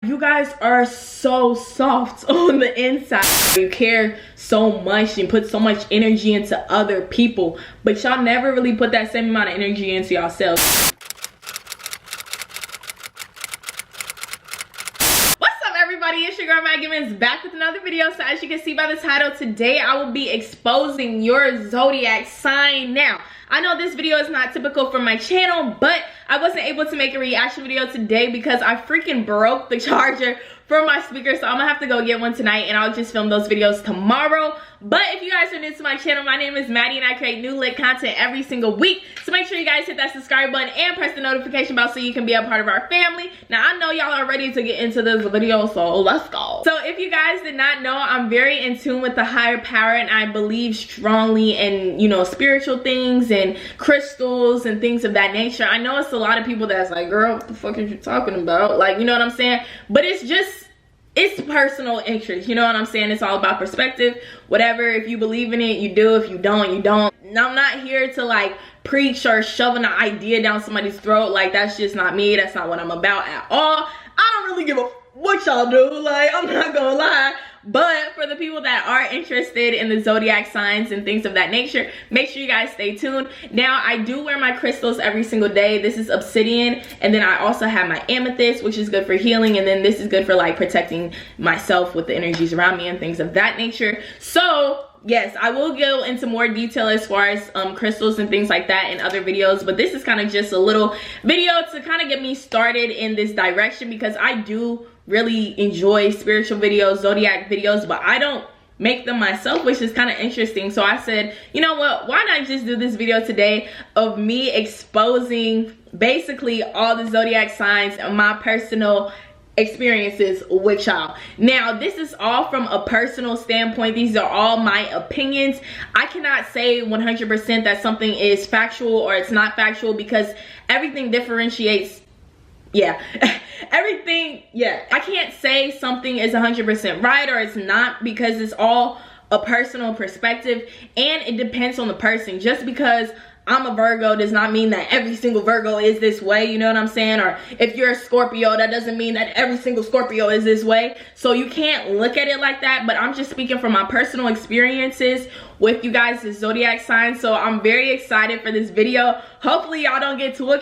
You guys are so soft on the inside. You care so much and put so much energy into other people, but y'all never really put that same amount of energy into yourselves. It's your girl Maggie back with another video. So as you can see by the title, today I will be exposing your zodiac sign. Now I know this video is not typical for my channel, but I wasn't able to make a reaction video today because I freaking broke the charger for my speaker, so I'm gonna have to go get one tonight and I'll just film those videos tomorrow. But if you guys are new to my channel, my name is Maddie and I create new lit content every single week, so make sure you guys hit that subscribe button and press the notification bell so you can be a part of our family. Now I know y'all are ready to get into this video, so let's go. So if you guys did not know, I'm very in tune with the higher power and I believe strongly in, you know, spiritual things and crystals and things of that nature. I know it's a lot of people that's like, girl, what the fuck are you talking about? Like, you know what I'm saying? But it's just, it's personal interest, you know what I'm saying? It's all about perspective. Whatever, if you believe in it, you do. If you don't, you don't. I'm not here to like preach or shove an idea down somebody's throat. Like, that's just not me. That's not what I'm about at all. I don't really give a what y'all do. Like, I'm not gonna lie. But for the people that are interested in the zodiac signs and things of that nature, make sure you guys stay tuned. Now, I do wear my crystals every single day. This is obsidian, and then I also have my amethyst, which is good for healing, and then this is good for like protecting myself with the energies around me and things of that nature. So yes, I will go into more detail as far as crystals and things like that in other videos, but this is kind of just a little video to kind of get me started in this direction because I do really enjoy spiritual videos, zodiac videos, but I don't make them myself, which is kind of interesting. So I said, you know what, why not just do this video today of me exposing basically all the zodiac signs and my personal experiences with y'all. Now, this is all from a personal standpoint. These are all my opinions. I cannot say 100% that something is factual or it's not factual because everything differentiates. Yeah, everything. Yeah, I can't say something is 100% right or it's not because it's all a personal perspective and it depends on the person. Just because I'm a Virgo does not mean that every single Virgo is this way, you know what I'm saying? Or if you're a Scorpio, that doesn't mean that every single Scorpio is this way. So you can't look at it like that, but I'm just speaking from my personal experiences with you guys, the zodiac signs. So I'm very excited for this video. Hopefully y'all don't get too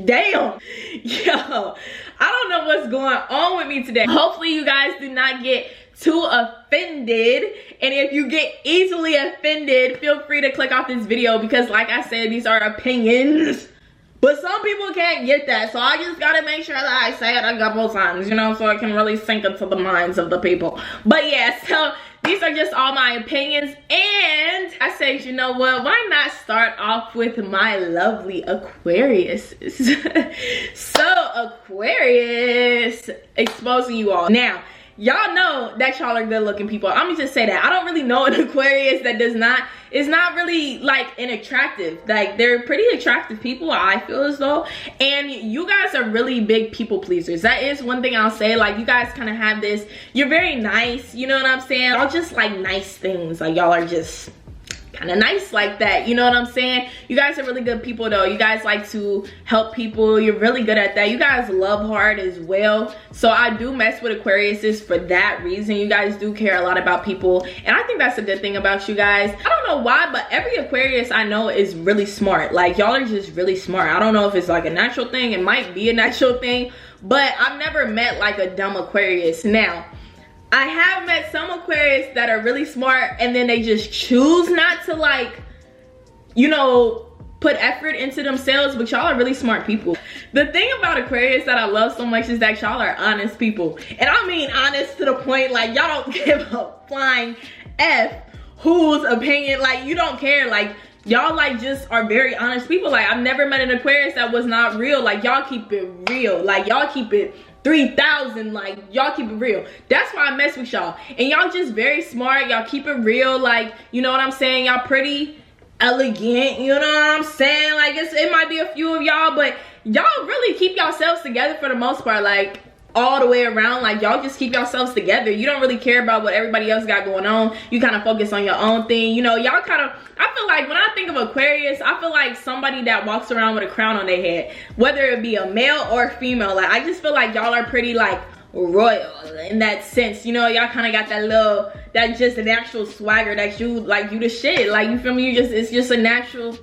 damn, yo, I don't know what's going on with me today. Hopefully you guys do not get too offended, and if you get easily offended, feel free to click off this video because like I said, these are opinions, but some people can't get that, so I just gotta make sure that I say it a couple times, you know, so it can really sink into the minds of the people. But yeah, so these are just all my opinions, and I said, you know what, why not start off with my lovely Aquarius. So Aquarius, exposing you all. Now, y'all know that y'all are good looking people. I'm gonna just say that. I don't really know an Aquarius that is not really like an attractive. Like, they're pretty attractive people, I feel as though. And you guys are really big people pleasers. That is one thing I'll say. Like, you guys kind of have this, you're very nice, you know what I'm saying? Y'all just like nice things. Like, y'all are just kind of nice like that, you know what I'm saying? You guys are really good people though. You guys like to help people. You're really good at that. You guys love hard as well. So I do mess with Aquariuses for that reason. You guys do care a lot about people, and I think that's a good thing about you guys. I don't know why, but every Aquarius I know is really smart. Like, y'all are just really smart. I don't know if it's like a natural thing. It might be a natural thing, but I've never met like a dumb Aquarius. Now, I have met some Aquarius that are really smart and then they just choose not to, like, you know, put effort into themselves, but y'all are really smart people. The thing about Aquarius that I love so much is that y'all are honest people. And I mean honest to the point, like, y'all don't give a flying F whose opinion, like, you don't care. Like, y'all like just are very honest people. Like, I've never met an Aquarius that was not real. Like, y'all keep it real. Like, y'all keep it 3000, like, y'all keep it real. That's why I mess with y'all. And y'all just very smart. Y'all keep it real. Like, you know what I'm saying? Y'all pretty elegant, you know what I'm saying? Like, it might be a few of y'all, but y'all really keep yourselves together for the most part. Like, all the way around, like, y'all just keep yourselves together. You don't really care about what everybody else got going on. You kind of focus on your own thing, you know. Y'all kind of, I feel like when I think of Aquarius, I feel like somebody that walks around with a crown on their head, whether it be a male or female. Like, I just feel like y'all are pretty, like, royal in that sense. You know, y'all kind of got that little, that just an actual swagger that you like, you the shit. Like, you feel me? You just, it's just a natural,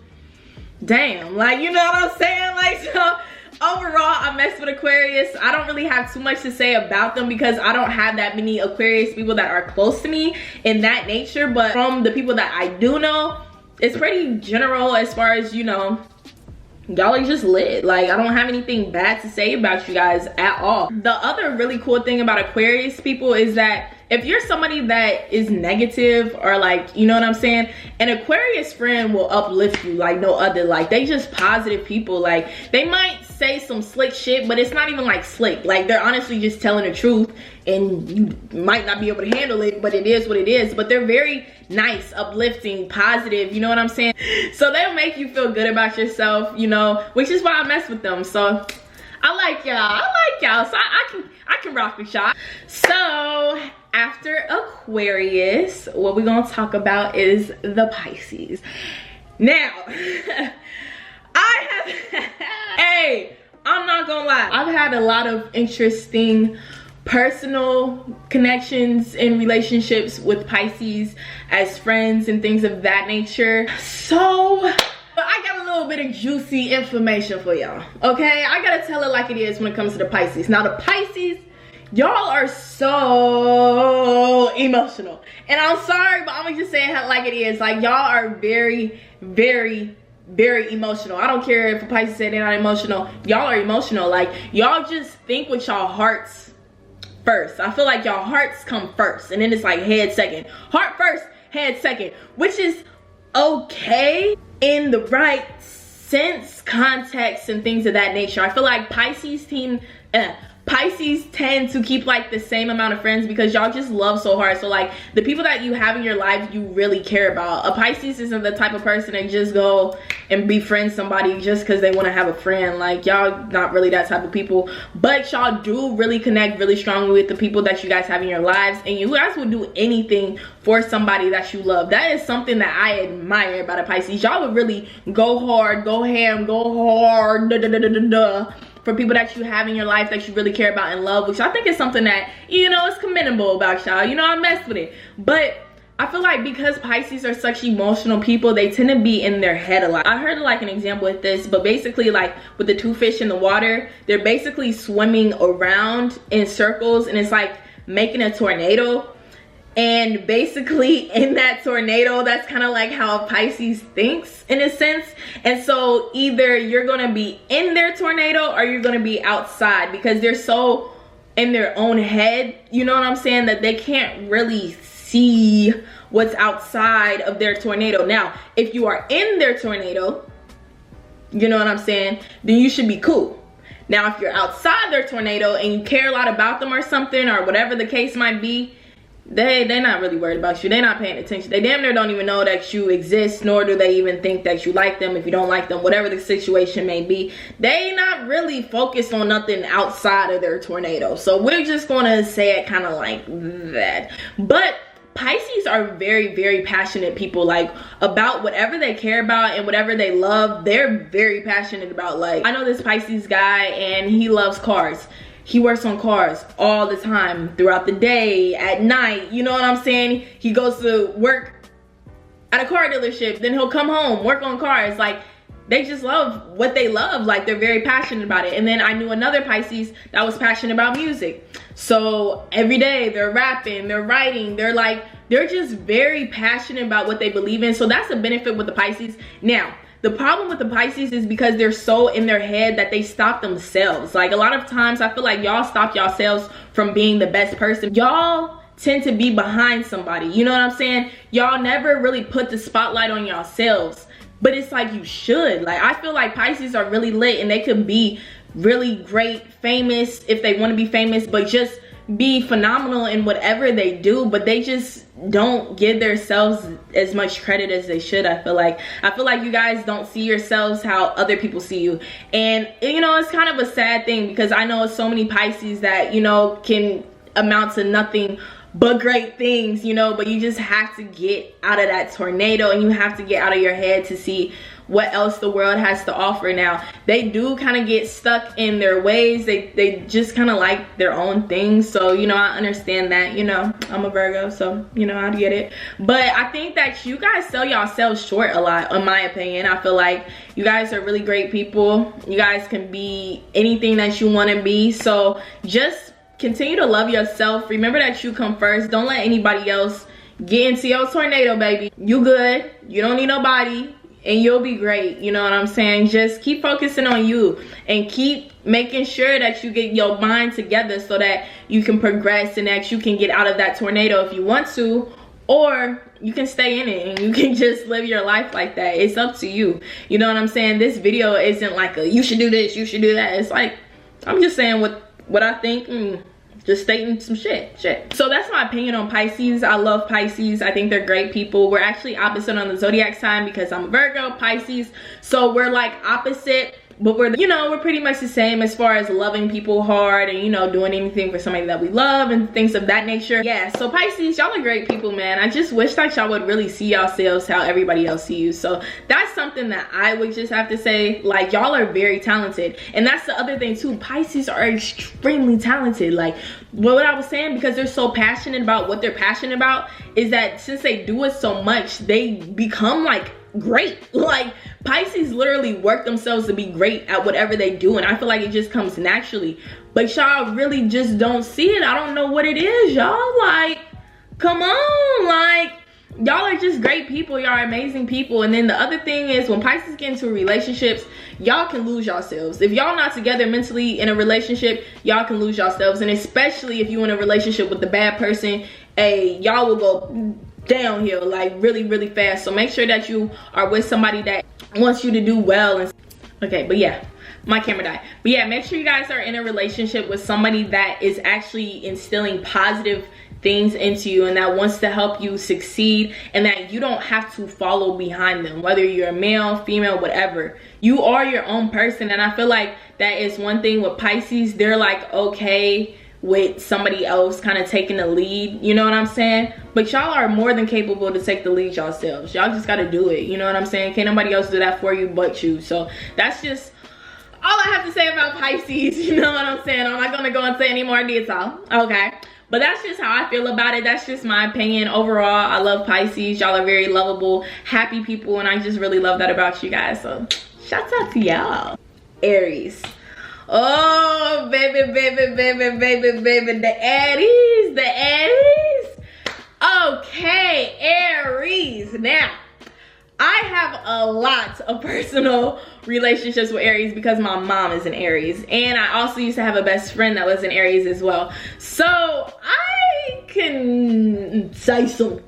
damn, like, you know what I'm saying? Like, so overall, I mess with Aquarius. I don't really have too much to say about them because I don't have that many Aquarius people that are close to me in that nature. But from the people that I do know, it's pretty general as far as, you know, y'all are just lit. Like, I don't have anything bad to say about you guys at all. The other really cool thing about Aquarius people is that if you're somebody that is negative or like, you know what I'm saying, an Aquarius friend will uplift you like no other. Like, they just positive people. Like, they might say some slick shit, but it's not even like slick. Like, they're honestly just telling the truth, and you might not be able to handle it, but it is what it is. But they're very nice, uplifting, positive, you know what I'm saying? So they'll make you feel good about yourself, you know, which is why I mess with them. So I like y'all. So I can rock with y'all. So after Aquarius, what we're gonna talk about is the Pisces. Now, hey, I'm not gonna lie, I've had a lot of interesting personal connections and relationships with Pisces as friends and things of that nature. So I got a little bit of juicy information for y'all, okay? I gotta tell it like it is when it comes to the Pisces. Now, the Pisces, y'all are so emotional, and I'm sorry, but I'm gonna just say it like it is. Like, y'all are very, very, very emotional. I don't care if a Pisces say they're not emotional. Y'all are emotional. Like, y'all just think with y'all hearts first. I feel like y'all hearts come first, and then it's like head second. Heart first, head second, which is okay in the right sense, context, and things of that nature. I feel like Pisces tend to keep like the same amount of friends because y'all just love so hard. So like, the people that you have in your life, you really care about. A Pisces isn't the type of person that just go and befriend somebody just because they want to have a friend. Like, y'all not really that type of people, but y'all do really connect really strongly with the people that you guys have in your lives, and you guys will do anything for somebody that you love. That is something that I admire about a Pisces. Y'all would really go hard, go ham, go hard, for people that you have in your life that you really care about and love, which I think is something that, you know, is commendable about y'all. You know, I mess with it. But I feel like because Pisces are such emotional people, they tend to be in their head a lot. I heard like an example with this, but basically like with the two fish in the water, they're basically swimming around in circles, and it's like making a tornado. And basically in that tornado, that's kind of like how a Pisces thinks in a sense. And so either you're gonna be in their tornado or you're gonna be outside, because they're so in their own head, you know what I'm saying, that they can't really see what's outside of their tornado. Now, if you are in their tornado, you know what I'm saying, then you should be cool. Now, if you're outside their tornado and you care a lot about them or something, or whatever the case might be, they're not really worried about you. They're not paying attention. They damn near don't even know that you exist, nor do they even think that you like them. If you don't like them, whatever the situation may be, they not really focused on nothing outside of their tornado. So we're just gonna say it kind of like that. But Pisces are very, very passionate people, like about whatever they care about and whatever they love. They're very passionate about. Like, I know this Pisces guy, and he loves cars. He works on cars all the time, throughout the day, at night, you know what I'm saying? He goes to work at a car dealership, then he'll come home, work on cars. Like, they just love what they love. Like, they're very passionate about it. And then I knew another Pisces that was passionate about music. So every day they're rapping, they're writing, they're just very passionate about what they believe in. So that's a benefit with the Pisces. Now, the problem with the Pisces is because they're so in their head that they stop themselves. Like, a lot of times I feel like y'all stop yourselves from being the best person. Y'all tend to be behind somebody, you know what I'm saying? Y'all never really put the spotlight on yourselves, but it's like you should. Like, I feel like Pisces are really lit, and they could be really great, famous if they want to be famous, but just be phenomenal in whatever they do, but they just don't give themselves as much credit as they should. I feel like you guys don't see yourselves how other people see you, and you know, it's kind of a sad thing, because I know so many Pisces that, you know, can amount to nothing but great things, you know, but you just have to get out of that tornado, and you have to get out of your head to see what else the world has to offer. Now, they do kind of get stuck in their ways. They just kind of like their own things. So, you know, I understand that. You know, I'm a Virgo, so, you know, I get it. But I think that you guys sell yourselves short a lot, in my opinion. I feel like you guys are really great people. You guys can be anything that you want to be. So just continue to love yourself. Remember that you come first. Don't let anybody else get into your tornado, baby. You good. You don't need nobody. And you'll be great. You know what I'm saying? Just keep focusing on you. And keep making sure that you get your mind together so that you can progress and that you can get out of that tornado if you want to. Or you can stay in it and you can just live your life like that. It's up to you. You know what I'm saying? This video isn't like a you should do this, you should do that. It's like, I'm just saying what I think. Just stating some shit. So that's my opinion on Pisces. I love Pisces. I think they're great people. We're actually opposite on the zodiac sign because I'm a Virgo, Pisces. So we're like opposite, but we're, you know, we're pretty much the same as far as loving people hard and, you know, doing anything for somebody that we love and things of that nature. Yeah, so Pisces, y'all are great people, man. I just wish that y'all would really see yourselves how everybody else sees you. So that's something that I would just have to say. Like, y'all are very talented. And that's the other thing too. Pisces are extremely talented. Like, what I was saying, because they're so passionate about what they're passionate about, is that since they do it so much, they become like great. Like, Pisces literally work themselves to be great at whatever they do, and I feel like it just comes naturally. But y'all really just don't see it. I don't know what it is, y'all. Like, come on, like, y'all are just great people. Y'all are amazing people. And then the other thing is, when Pisces get into relationships, y'all can lose yourselves. If y'all not together mentally in a relationship, y'all can lose yourselves. And especially if you in a relationship with a bad person, y'all will go downhill like really fast. So make sure that you are with somebody that wants you to do well. And okay, but yeah, my camera died. But yeah, make sure you guys are in a relationship with somebody that is actually instilling positive things into you and that wants to help you succeed, and that you don't have to follow behind them, whether you're male, female, whatever. You are your own person. And I feel like that is one thing with Pisces. They're like okay with somebody else kind of taking the lead, you know what I'm saying? But y'all are more than capable to take the lead yourselves. Y'all just got to do it, you know what I'm saying? Can't nobody else do that for you but you. So that's just all I have to say about Pisces, you know what I'm saying? I'm not gonna go into any more detail, okay? But that's just how I feel about it. That's just my opinion. Overall, I love Pisces. Y'all are very lovable, happy people, and I just really love that about you guys. So shouts out to y'all. Aries. Oh, baby, the Aries. Okay, Aries. Now, I have a lot of personal relationships with Aries because my mom is an Aries, and I also used to have a best friend that was an Aries as well. So I can say something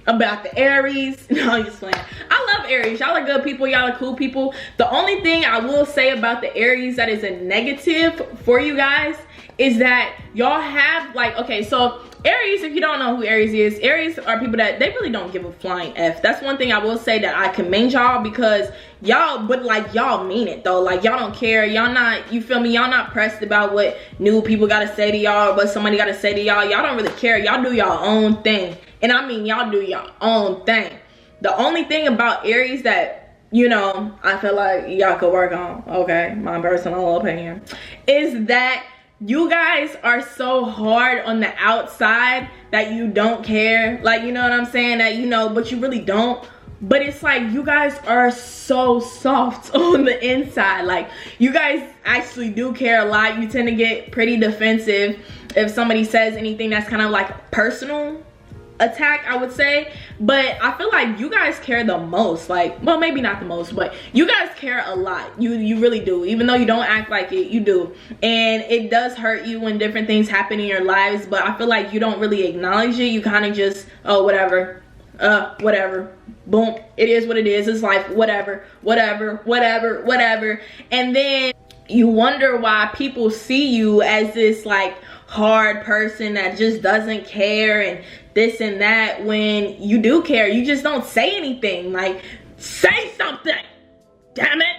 about the Aries. No, I'm just playing. I love Aries. Y'all are good people. Y'all are cool people. The only thing I will say about the Aries that is a negative for you guys is that y'all have like, okay, so Aries, if you don't know who Aries are people that they really don't give a flying F. That's one thing I will say that I commend y'all, because y'all, but like y'all mean it though. Like y'all don't care. Y'all not, you feel me? Y'all not pressed about what new people gotta say to y'all or what somebody gotta say to y'all. Y'all don't really care. Y'all do y'all own thing. And I mean, y'all do your own thing. The only thing about Aries that, you know, I feel like y'all could work on, okay, my personal opinion, is that you guys are so hard on the outside that you don't care. Like, you know what I'm saying? That, you know, but you really don't. But it's like you guys are so soft on the inside. Like, you guys actually do care a lot. You tend to get pretty defensive if somebody says anything that's kind of like personal attack, I would say. But I feel like you guys care the most. Like, well, maybe not the most, but you guys care a lot. You really do. Even though you don't act like it, you do. And it does hurt you when different things happen in your lives, but I feel like you don't really acknowledge it. You kind of just, oh, whatever, boom, it is what it is. It's life, whatever. And then you wonder why people see you as this like hard person that just doesn't care and this and that, when you do care. You just don't say anything. Like, say something, damn it.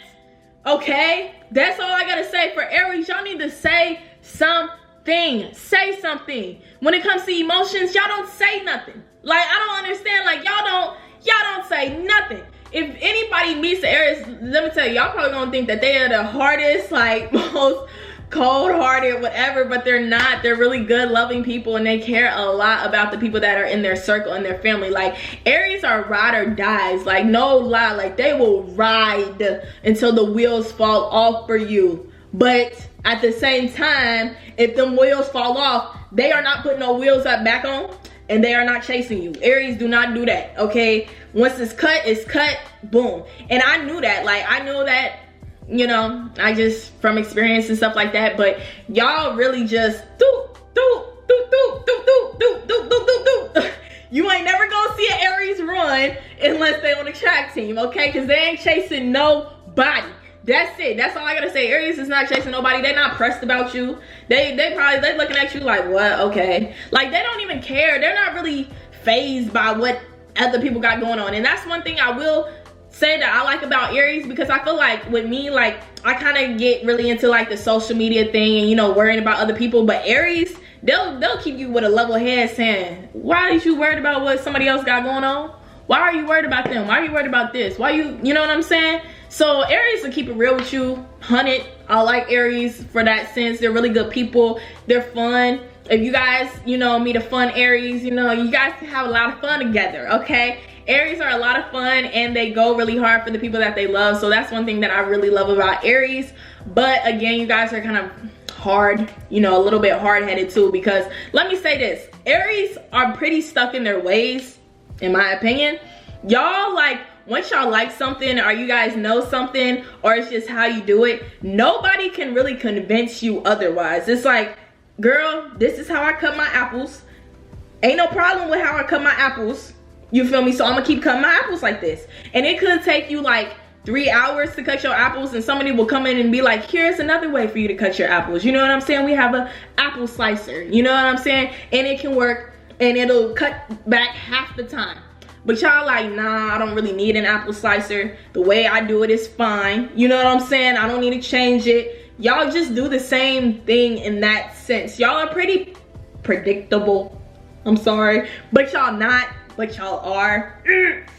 Okay, that's all I gotta say for Aries. Y'all need to say something. Say something. When it comes to emotions, y'all don't say nothing. Like, I don't understand. Like, y'all don't say nothing. if anybody meets the Aries, let me tell you, y'all probably gonna think that they are the hardest, like most cold-hearted, whatever, but they're not. They're really good, loving people, and they care a lot about the people that are in their circle and their family. Like, Aries are ride or dies, like, no lie, like they will ride until the wheels fall off for you. But at the same time, if them wheels fall off, they are not putting no wheels up back on, and they are not chasing you. Aries do not do that, okay? Once it's cut, boom. And I knew that, like, I knew that, you know, I just, from experience and stuff like that, but y'all really just you ain't never gonna see an Aries run unless they on the track team, okay? Because they ain't chasing nobody. That's it. That's all I gotta say. Aries is not chasing nobody. They're not pressed about you. They looking at you like, what? Okay. Like, they don't even care. They're not really fazed by what other people got going on. And that's one thing I will say that I like about Aries, because I feel like with me, like, I kind of get really into like the social media thing and, you know, worrying about other people. But Aries, they'll keep you with a level head saying, why are you worried about what somebody else got going on? Why are you worried about them? Why are you worried about this? Why you know what I'm saying? So Aries will keep it real with you, 100. I like Aries for that sense. They're really good people. They're fun. If you guys, you know, meet a fun Aries, you know, you guys can have a lot of fun together, okay? Aries are a lot of fun, and they go really hard for the people that they love. So that's one thing that I really love about Aries. But again, you guys are kind of hard, you know, a little bit hard-headed too, because let me say this, Aries are pretty stuck in their ways, in my opinion. Y'all, like, once y'all like something, or you guys know something, or it's just how you do it, nobody can really convince you otherwise. It's like, girl, this is how I cut my apples. Ain't no problem with how I cut my apples. You feel me? So I'm gonna keep cutting my apples like this. And it could take you like 3 hours to cut your apples, and somebody will come in and be like, here's another way for you to cut your apples. You know what I'm saying? We have a apple slicer. You know what I'm saying? And it can work, and it'll cut back half the time. But y'all like, nah, I don't really need an apple slicer. The way I do it is fine. You know what I'm saying? I don't need to change it. Y'all just do the same thing in that sense. Y'all are pretty predictable. I'm sorry, but y'all not. But y'all are.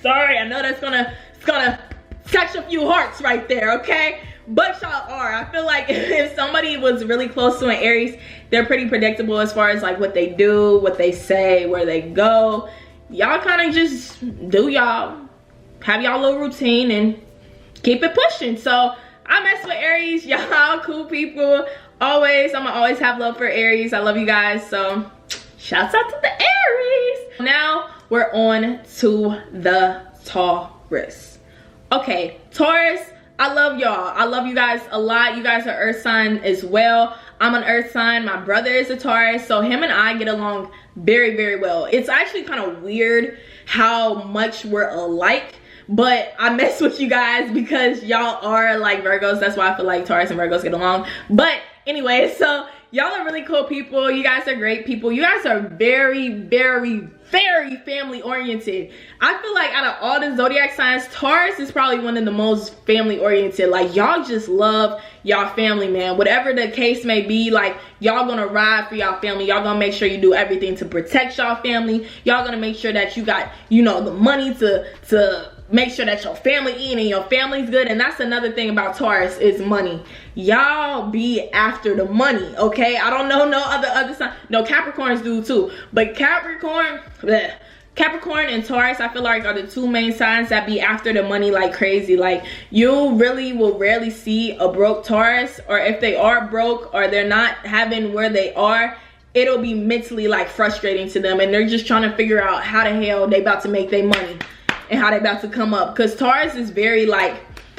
Sorry, I know that's gonna touch a few hearts right there, okay? But y'all are. I feel like if somebody was really close to an Aries, they're pretty predictable as far as like what they do, what they say, where they go. Y'all kind of just do y'all, have y'all little routine and keep it pushing. So I mess with Aries. Y'all cool people. Always, I'ma always have love for Aries. I love you guys. So shouts out to the Aries. Now we're on to the Taurus. Okay, Taurus, I love y'all. I love you guys a lot. You guys are earth sign as well. I'm an earth sign. My brother is a Taurus, so him and I get along very, very well. It's actually kind of weird how much we're alike, but I mess with you guys because y'all are like Virgos. That's why I feel like Taurus and Virgos get along. But anyway, so y'all are really cool people. You guys are great people. You guys are very, very, very family oriented. I feel like out of all the zodiac signs, Taurus is probably one of the most family oriented. Like, y'all just love y'all family, man. Whatever the case may be, like, y'all gonna ride for y'all family. Y'all gonna make sure you do everything to protect y'all family. Y'all gonna make sure that you got, you know, the money to make sure that your family eating and your family's good. And that's another thing about Taurus is money. Y'all be after the money, okay? I don't know no other sign. No, Capricorns do too. But Capricorn and Taurus, I feel like, are the two main signs that be after the money like crazy. Like, you really will rarely see a broke Taurus, or if they are broke or they're not having where they are, it'll be mentally like frustrating to them, and they're just trying to figure out how the hell they about to make their money and how they about to come up. Because Taurus is very like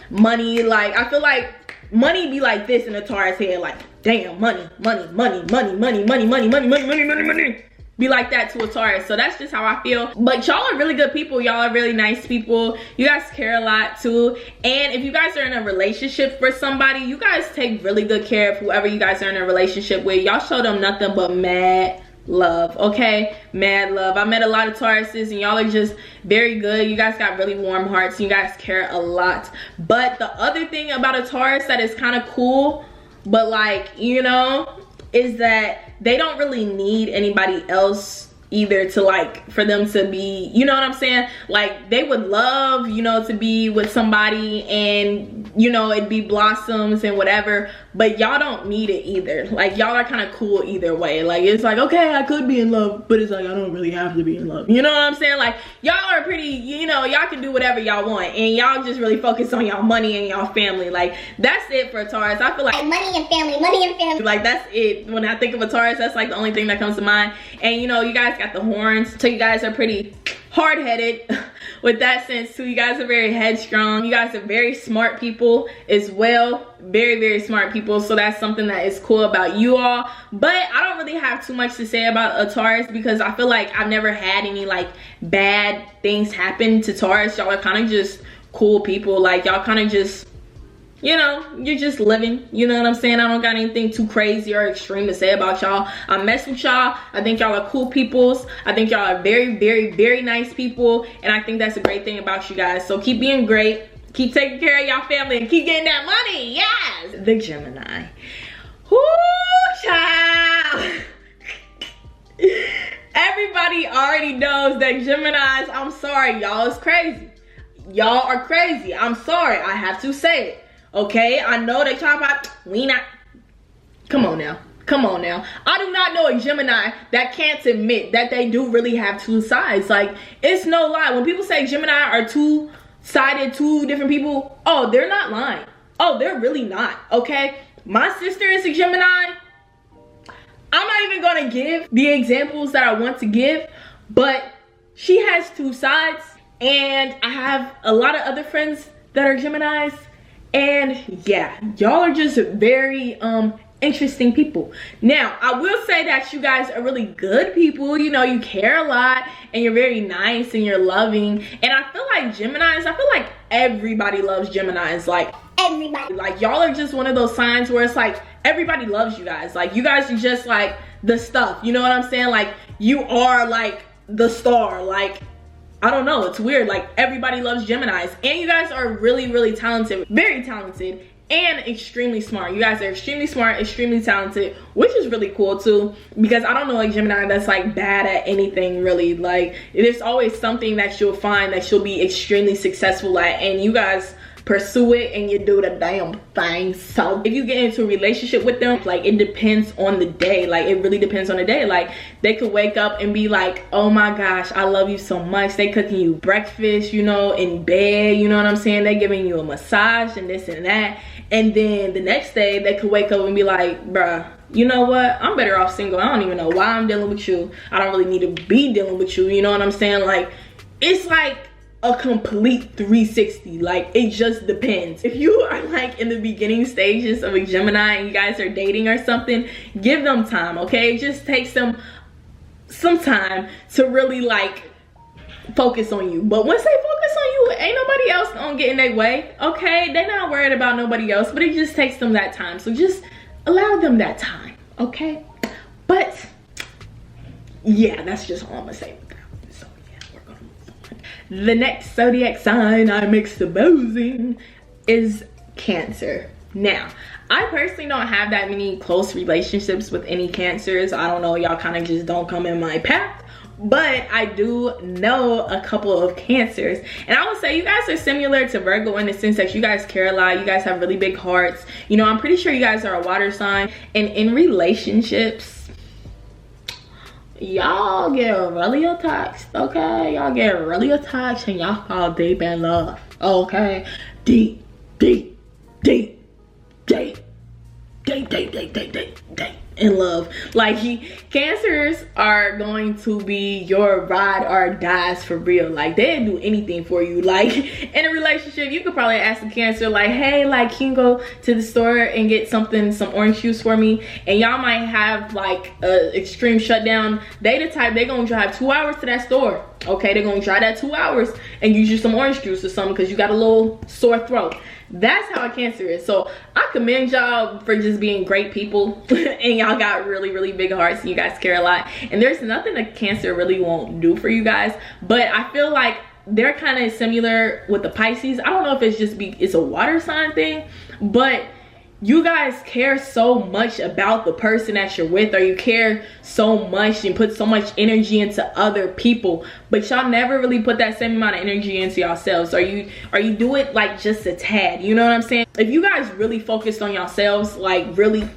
money, like I feel like money be like this in a Taurus head, like damn, money, money, money, money, money, money, money, money, money, money, money, money. Be like that to a Taurus. So that's just how I feel. But y'all are really good people. Y'all are really nice people. You guys care a lot too. And if you guys are in a relationship for somebody, you guys take really good care of whoever you guys are in a relationship with. Y'all show them nothing but mad love, okay? Mad love. I met a lot of Tauruses and y'all are just very good. You guys got really warm hearts. You guys care a lot. But the other thing about a Taurus that is kind of cool, but like, you know, is that they don't really need anybody else either to like for them to be, you know what I'm saying, like they would love, you know, to be with somebody and, you know, it'd be blossoms and whatever, but y'all don't need it either. Like y'all are kind of cool either way. Like it's like, okay, I could be in love, but it's like I don't really have to be in love, you know what I'm saying? Like y'all are pretty, you know, y'all can do whatever y'all want and y'all just really focus on y'all money and y'all family. Like that's it for Taurus. I feel like money and family, like that's it. When I think of a Taurus, that's like the only thing that comes to mind. And you know, you guys got the horns, so you guys are pretty hard-headed with that sense too. You guys are very headstrong. You guys are very smart people as well. Very, very smart people. So that's something that is cool about you all. But I don't really have too much to say about a Taurus because I feel like I've never had any like bad things happen to Taurus. Y'all are kind of just cool people. Like y'all kind of just, you know, you're just living, you know what I'm saying? I don't got anything too crazy or extreme to say about y'all. I mess with y'all. I think y'all are cool peoples. I think y'all are very, very, very nice people. And I think that's a great thing about you guys. So keep being great. Keep taking care of y'all family and keep getting that money. Yes! The Gemini. Whoo, child. Everybody already knows that Geminis, I'm sorry, y'all is crazy. Y'all are crazy. I'm sorry. I have to say it. Okay, I know that y'all about, we not, come on now, come on now. I do not know a Gemini that can't admit that they do really have two sides. Like, it's no lie. When people say Gemini are two-sided, two different people, oh, they're not lying. Oh, they're really not, okay? My sister is a Gemini. I'm not even gonna give the examples that I want to give, but she has two sides, and I have a lot of other friends that are Geminis. And yeah, y'all are just very interesting people. Now, I will say that you guys are really good people. You know, you care a lot and you're very nice and you're loving. And I feel like Geminis, I feel like everybody loves Geminis. Like everybody. Like y'all are just one of those signs where it's like everybody loves you guys. Like you guys are just like the stuff. You know what I'm saying? Like you are like the star. Like I don't know, it's weird. Like everybody loves Geminis, and you guys are really, really talented, very talented, and extremely smart. You guys are extremely smart, extremely talented, which is really cool too, because I don't know a Gemini that's like bad at anything really. Like there's always something that you'll find that you'll be extremely successful at, and you guys pursue it and you do the damn thing. So if you get into a relationship with them, like it depends on the day. Like it really depends on the day. Like they could wake up and be like, oh my gosh, I love you so much. They cooking you breakfast, you know, in bed, you know what I'm saying? They giving you a massage and this and that. And then the next day they could wake up and be like, bruh, you know what, I'm better off single. I don't even know why I'm dealing with you. I don't really need to be dealing with you, you know what I'm saying? Like it's like a complete 360. Like it just depends. If you are like in the beginning stages of a Gemini and you guys are dating or something, give them time, okay? It just takes them some time to really like focus on you. But once they focus on you, ain't nobody else gonna get in their way, okay? They're not worried about nobody else, but it just takes them that time. So just allow them that time, okay? But yeah, that's just all I'm gonna say. The next zodiac sign I'm exposing is Cancer. Now, I personally don't have that many close relationships with any Cancers. I don't know, y'all kind of just don't come in my path. But I do know a couple of Cancers. And I would say you guys are similar to Virgo in the sense that you guys care a lot. You guys have really big hearts. You know, I'm pretty sure you guys are a water sign. And in relationships, y'all get really attached, okay? Y'all get really attached and y'all fall deep in love, okay? Deep, deep, deep, deep, deep, deep, deep, deep, deep, deep in love. Like Cancers are going to be your ride or dies for real. Like they'll do anything for you. Like in a relationship, you could probably ask a Cancer like, hey, like can you go to the store and get some orange juice for me? And y'all might have like a extreme shutdown. They the type, they gonna drive 2 hours to that store, okay? They're gonna drive that 2 hours and use you some orange juice or something because you got a little sore throat. That's how a Cancer is. So I commend y'all for just being great people and y'all got really, really big hearts and you guys care a lot. And there's nothing a Cancer really won't do for you guys. But I feel like they're kind of similar with the Pisces. I don't know if it's just it's a water sign thing, but you guys care so much about the person that you're with, or you care so much and put so much energy into other people, but y'all never really put that same amount of energy into yourselves, or you do it like just a tad, you know what I'm saying? If you guys really focused on yourselves, like really,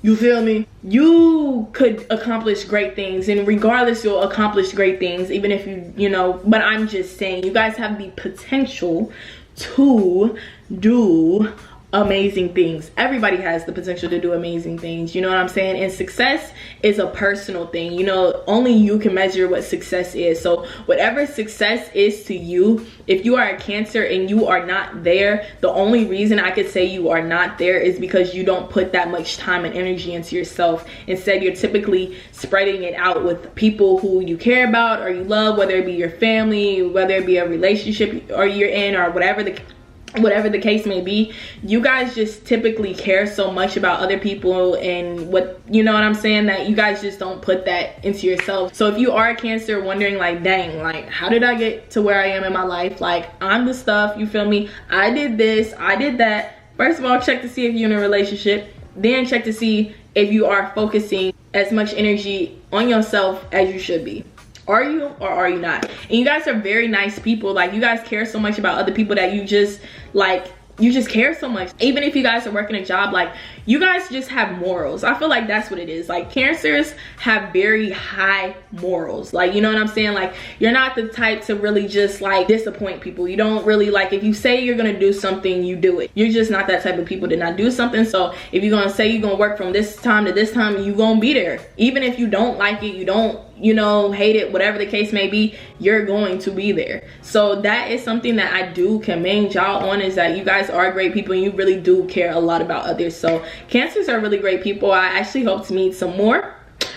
you feel me, you could accomplish great things, and regardless, you'll accomplish great things, even if you know, but I'm just saying, you guys have the potential to do amazing things. Everybody has the potential to do amazing things, you know what I'm saying? And success is a personal thing, you know, only you can measure what success is. So whatever success is to you, if you are a Cancer and you are not there, the only reason I could say you are not there is because you don't put that much time and energy into yourself. Instead, you're typically spreading it out with people who you care about or you love, whether it be your family, whether it be a relationship or you're in, or whatever the case may be. You guys just typically care so much about other people and what, you know what I'm saying, that you guys just don't put that into yourself. So if you are a Cancer wondering like, dang, like how did I get to where I am in my life? Like I'm the stuff, you feel me? I did this, I did that. First of all, check to see if you're in a relationship. Then check to see if you are focusing as much energy on yourself as you should be. Are you or are you not? And you guys are very nice people. Like you guys care so much about other people that you just like, you just care so much. Even if you guys are working a job, like you guys just have morals. I feel like that's what it is. Like Cancers have very high morals. Like, you know what I'm saying? Like you're not the type to really just like disappoint people. You don't really like, if you say you're gonna do something, you do it. You're just not that type of people to not do something. So if you're gonna say you're gonna work from this time to this time, you gonna be there. Even if you don't like it, you don't, you know, hate it, whatever the case may be, you're going to be there. So that is something that I do commend y'all on, is that you guys are great people and you really do care a lot about others. So Cancers are really great people. I actually hope to meet some more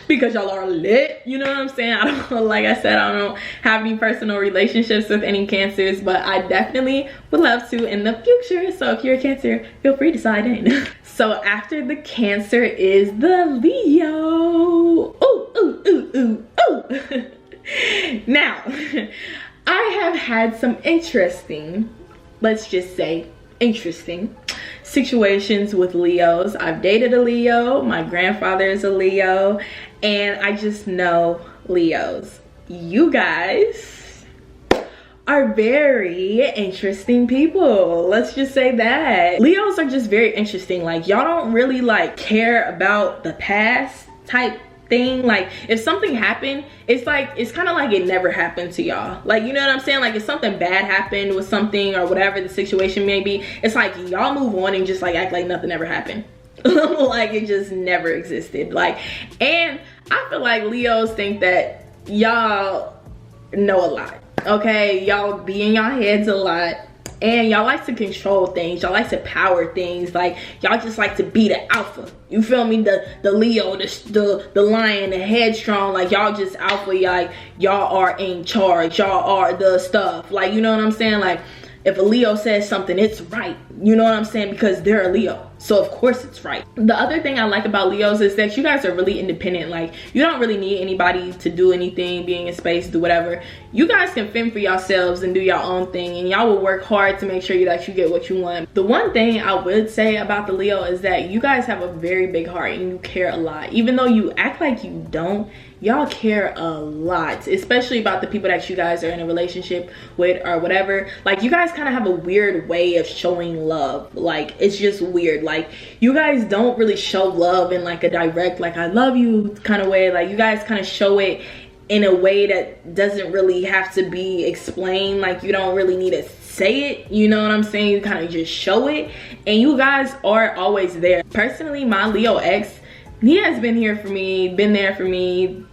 because y'all are lit, you know what I'm saying? I don't, like I said, I don't have any personal relationships with any Cancers, but I definitely would love to in the future. So if you're a Cancer, feel free to slide in. So after the Cancer is the Leo. Ooh, ooh, ooh, ooh, ooh. Now, I have had some interesting, let's just say interesting situations with Leos. I've dated a Leo, my grandfather is a Leo, and I just know Leos. You guys are very interesting people. Let's just say that. Leos are just very interesting. Like y'all don't really like care about the past type thing. Like if something happened, it's like, it's kind of like it never happened to y'all. Like, you know what I'm saying? Like if something bad happened with something or whatever the situation may be, it's like y'all move on and just like act like nothing ever happened. Like it just never existed. Like, and I feel like Leos think that y'all know a lot. Okay, y'all be in y'all heads a lot, and y'all like to control things, y'all like to power things, like y'all just like to be the alpha, you feel me? The Leo, the lion, the headstrong, like y'all just alpha, y'all are in charge, y'all are the stuff, like, you know what I'm saying? Like if a Leo says something, it's right, you know what I'm saying? Because they're a Leo, so of course it's right. The other thing I like about Leos is that you guys are really independent. Like you don't really need anybody to do anything, being in space, do whatever. You guys can fend for yourselves and do your own thing, and y'all will work hard to make sure that you get what you want. The one thing I would say about the Leo is that you guys have a very big heart and you care a lot. Even though you act like you don't, y'all care a lot, especially about the people that you guys are in a relationship with or whatever. Like you guys kind of have a weird way of showing love. Like it's just weird. Like you guys don't really show love in like a direct, like I love you kind of way. Like you guys kind of show it in a way that doesn't really have to be explained. Like you don't really need to say it, you know what I'm saying? You kind of just show it, and you guys are always there. Personally, my Leo ex, he has been here for me, been there for me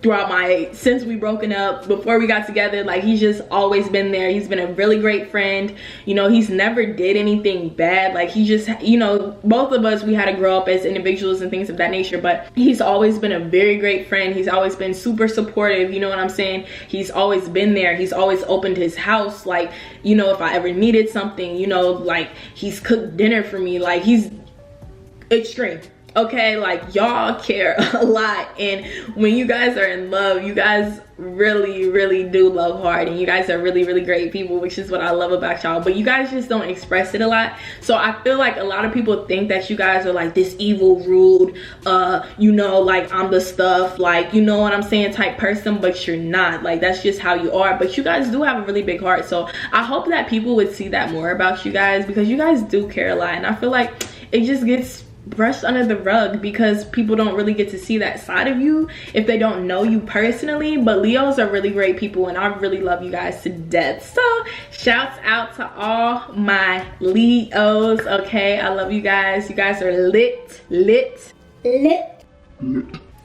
throughout since we broken up, before we got together. Like he's just always been there. He's been a really great friend, you know. He's never did anything bad. Like he just, you know, both of us, we had to grow up as individuals and things of that nature, but he's always been a very great friend. He's always been super supportive, you know what I'm saying? He's always been there. He's always opened his house, like, you know, if I ever needed something, you know, like he's cooked dinner for me. Like he's extreme. okay? Like, y'all care a lot, and when you guys are in love, you guys really do love hard, and you guys are really great people, which is what I love about y'all. But you guys just don't express it a lot. So I feel like a lot of people think that you guys are like this evil, rude, you know, like I'm the stuff, like, you know what I'm saying, type person, but you're not. Like, that's just how you are. But you guys do have a really big heart, so I hope that people would see that more about you guys, because you guys do care a lot. And I feel like it just gets brushed under the rug because people don't really get to see that side of you if they don't know you personally. But Leos are really great people, and I really love you guys to death. So shouts out to all my Leos, okay? I love you guys. You guys are lit.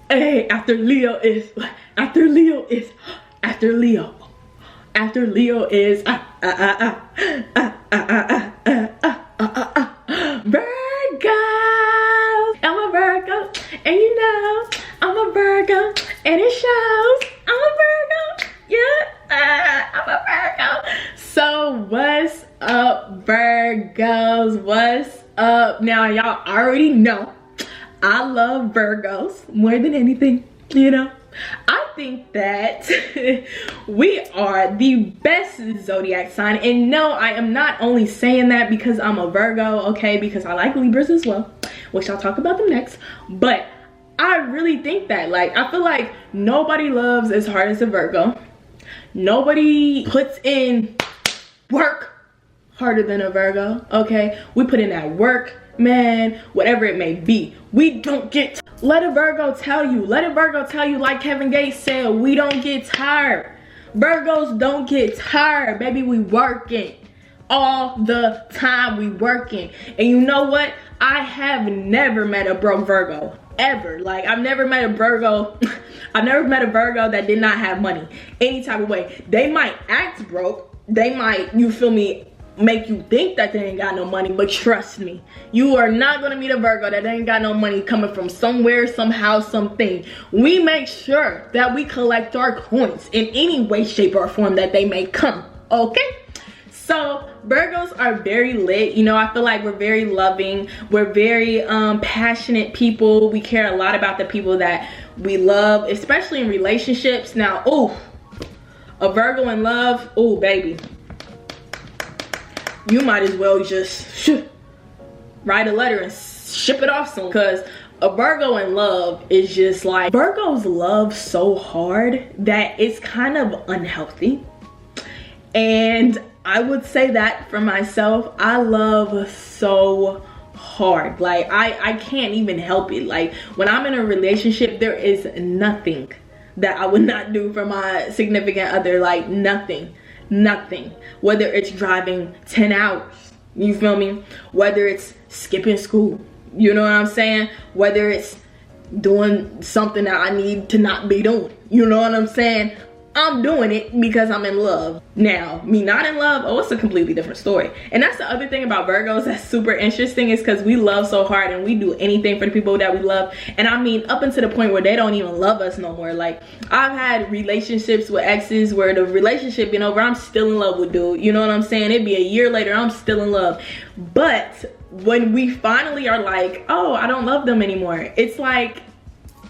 Hey, after Leo is Virgo. I'm a Virgo, and you know I'm a Virgo, and it shows. I'm a Virgo, yeah, I'm a Virgo. So what's up, Virgos? What's up? Now, y'all already know I love Virgos more than anything, you know. I think that we are the best zodiac sign, and no, I am not only saying that because I'm a Virgo, okay, because I like Libras as well, which I'll talk about them next. But I really think that, like, I feel like nobody loves as hard as a Virgo. Nobody puts in work harder than a Virgo, okay? We put in that work, man, whatever it may be. We don't get, let a Virgo tell you, like Kevin Gates said, we don't get tired. Virgos don't get tired, baby. We working all the time. We working. And you know what? I have never met a broke Virgo, ever. Like, I've never met a Virgo I've never met a Virgo that did not have money any type of way. They might act broke, they might, you feel me, make you think that they ain't got no money, but trust me, you are not gonna meet a Virgo that ain't got no money coming from somewhere, somehow, something. We make sure that we collect our coins in any way, shape, or form that they may come, okay? So Virgos are very lit. You know, I feel like we're very loving, we're very passionate people. We care a lot about the people that we love, especially in relationships. Now, oh, a Virgo in love, oh baby, you might as well just write a letter and ship it off soon, because a Virgo in love is just like, Virgos love so hard that it's kind of unhealthy. And I would say that for myself, I love so hard. Like, I can't even help it. Like, when I'm in a relationship, there is nothing that I would not do for my significant other. Like, nothing. Whether it's driving 10 hours, you feel me, whether it's skipping school, you know what I'm saying, whether it's doing something that I need to not be doing, you know what I'm saying, I'm doing it because I'm in love. Now, me not in love, oh, it's a completely different story. And that's the other thing about Virgos that's super interesting, is because we love so hard and we do anything for the people that we love. And I mean, up until the point where they don't even love us no more. Like, I've had relationships with exes where the relationship been over, I'm still in love with dude, you know what I'm saying? It'd be a year later, I'm still in love. But when we finally are like, oh, I don't love them anymore, it's like,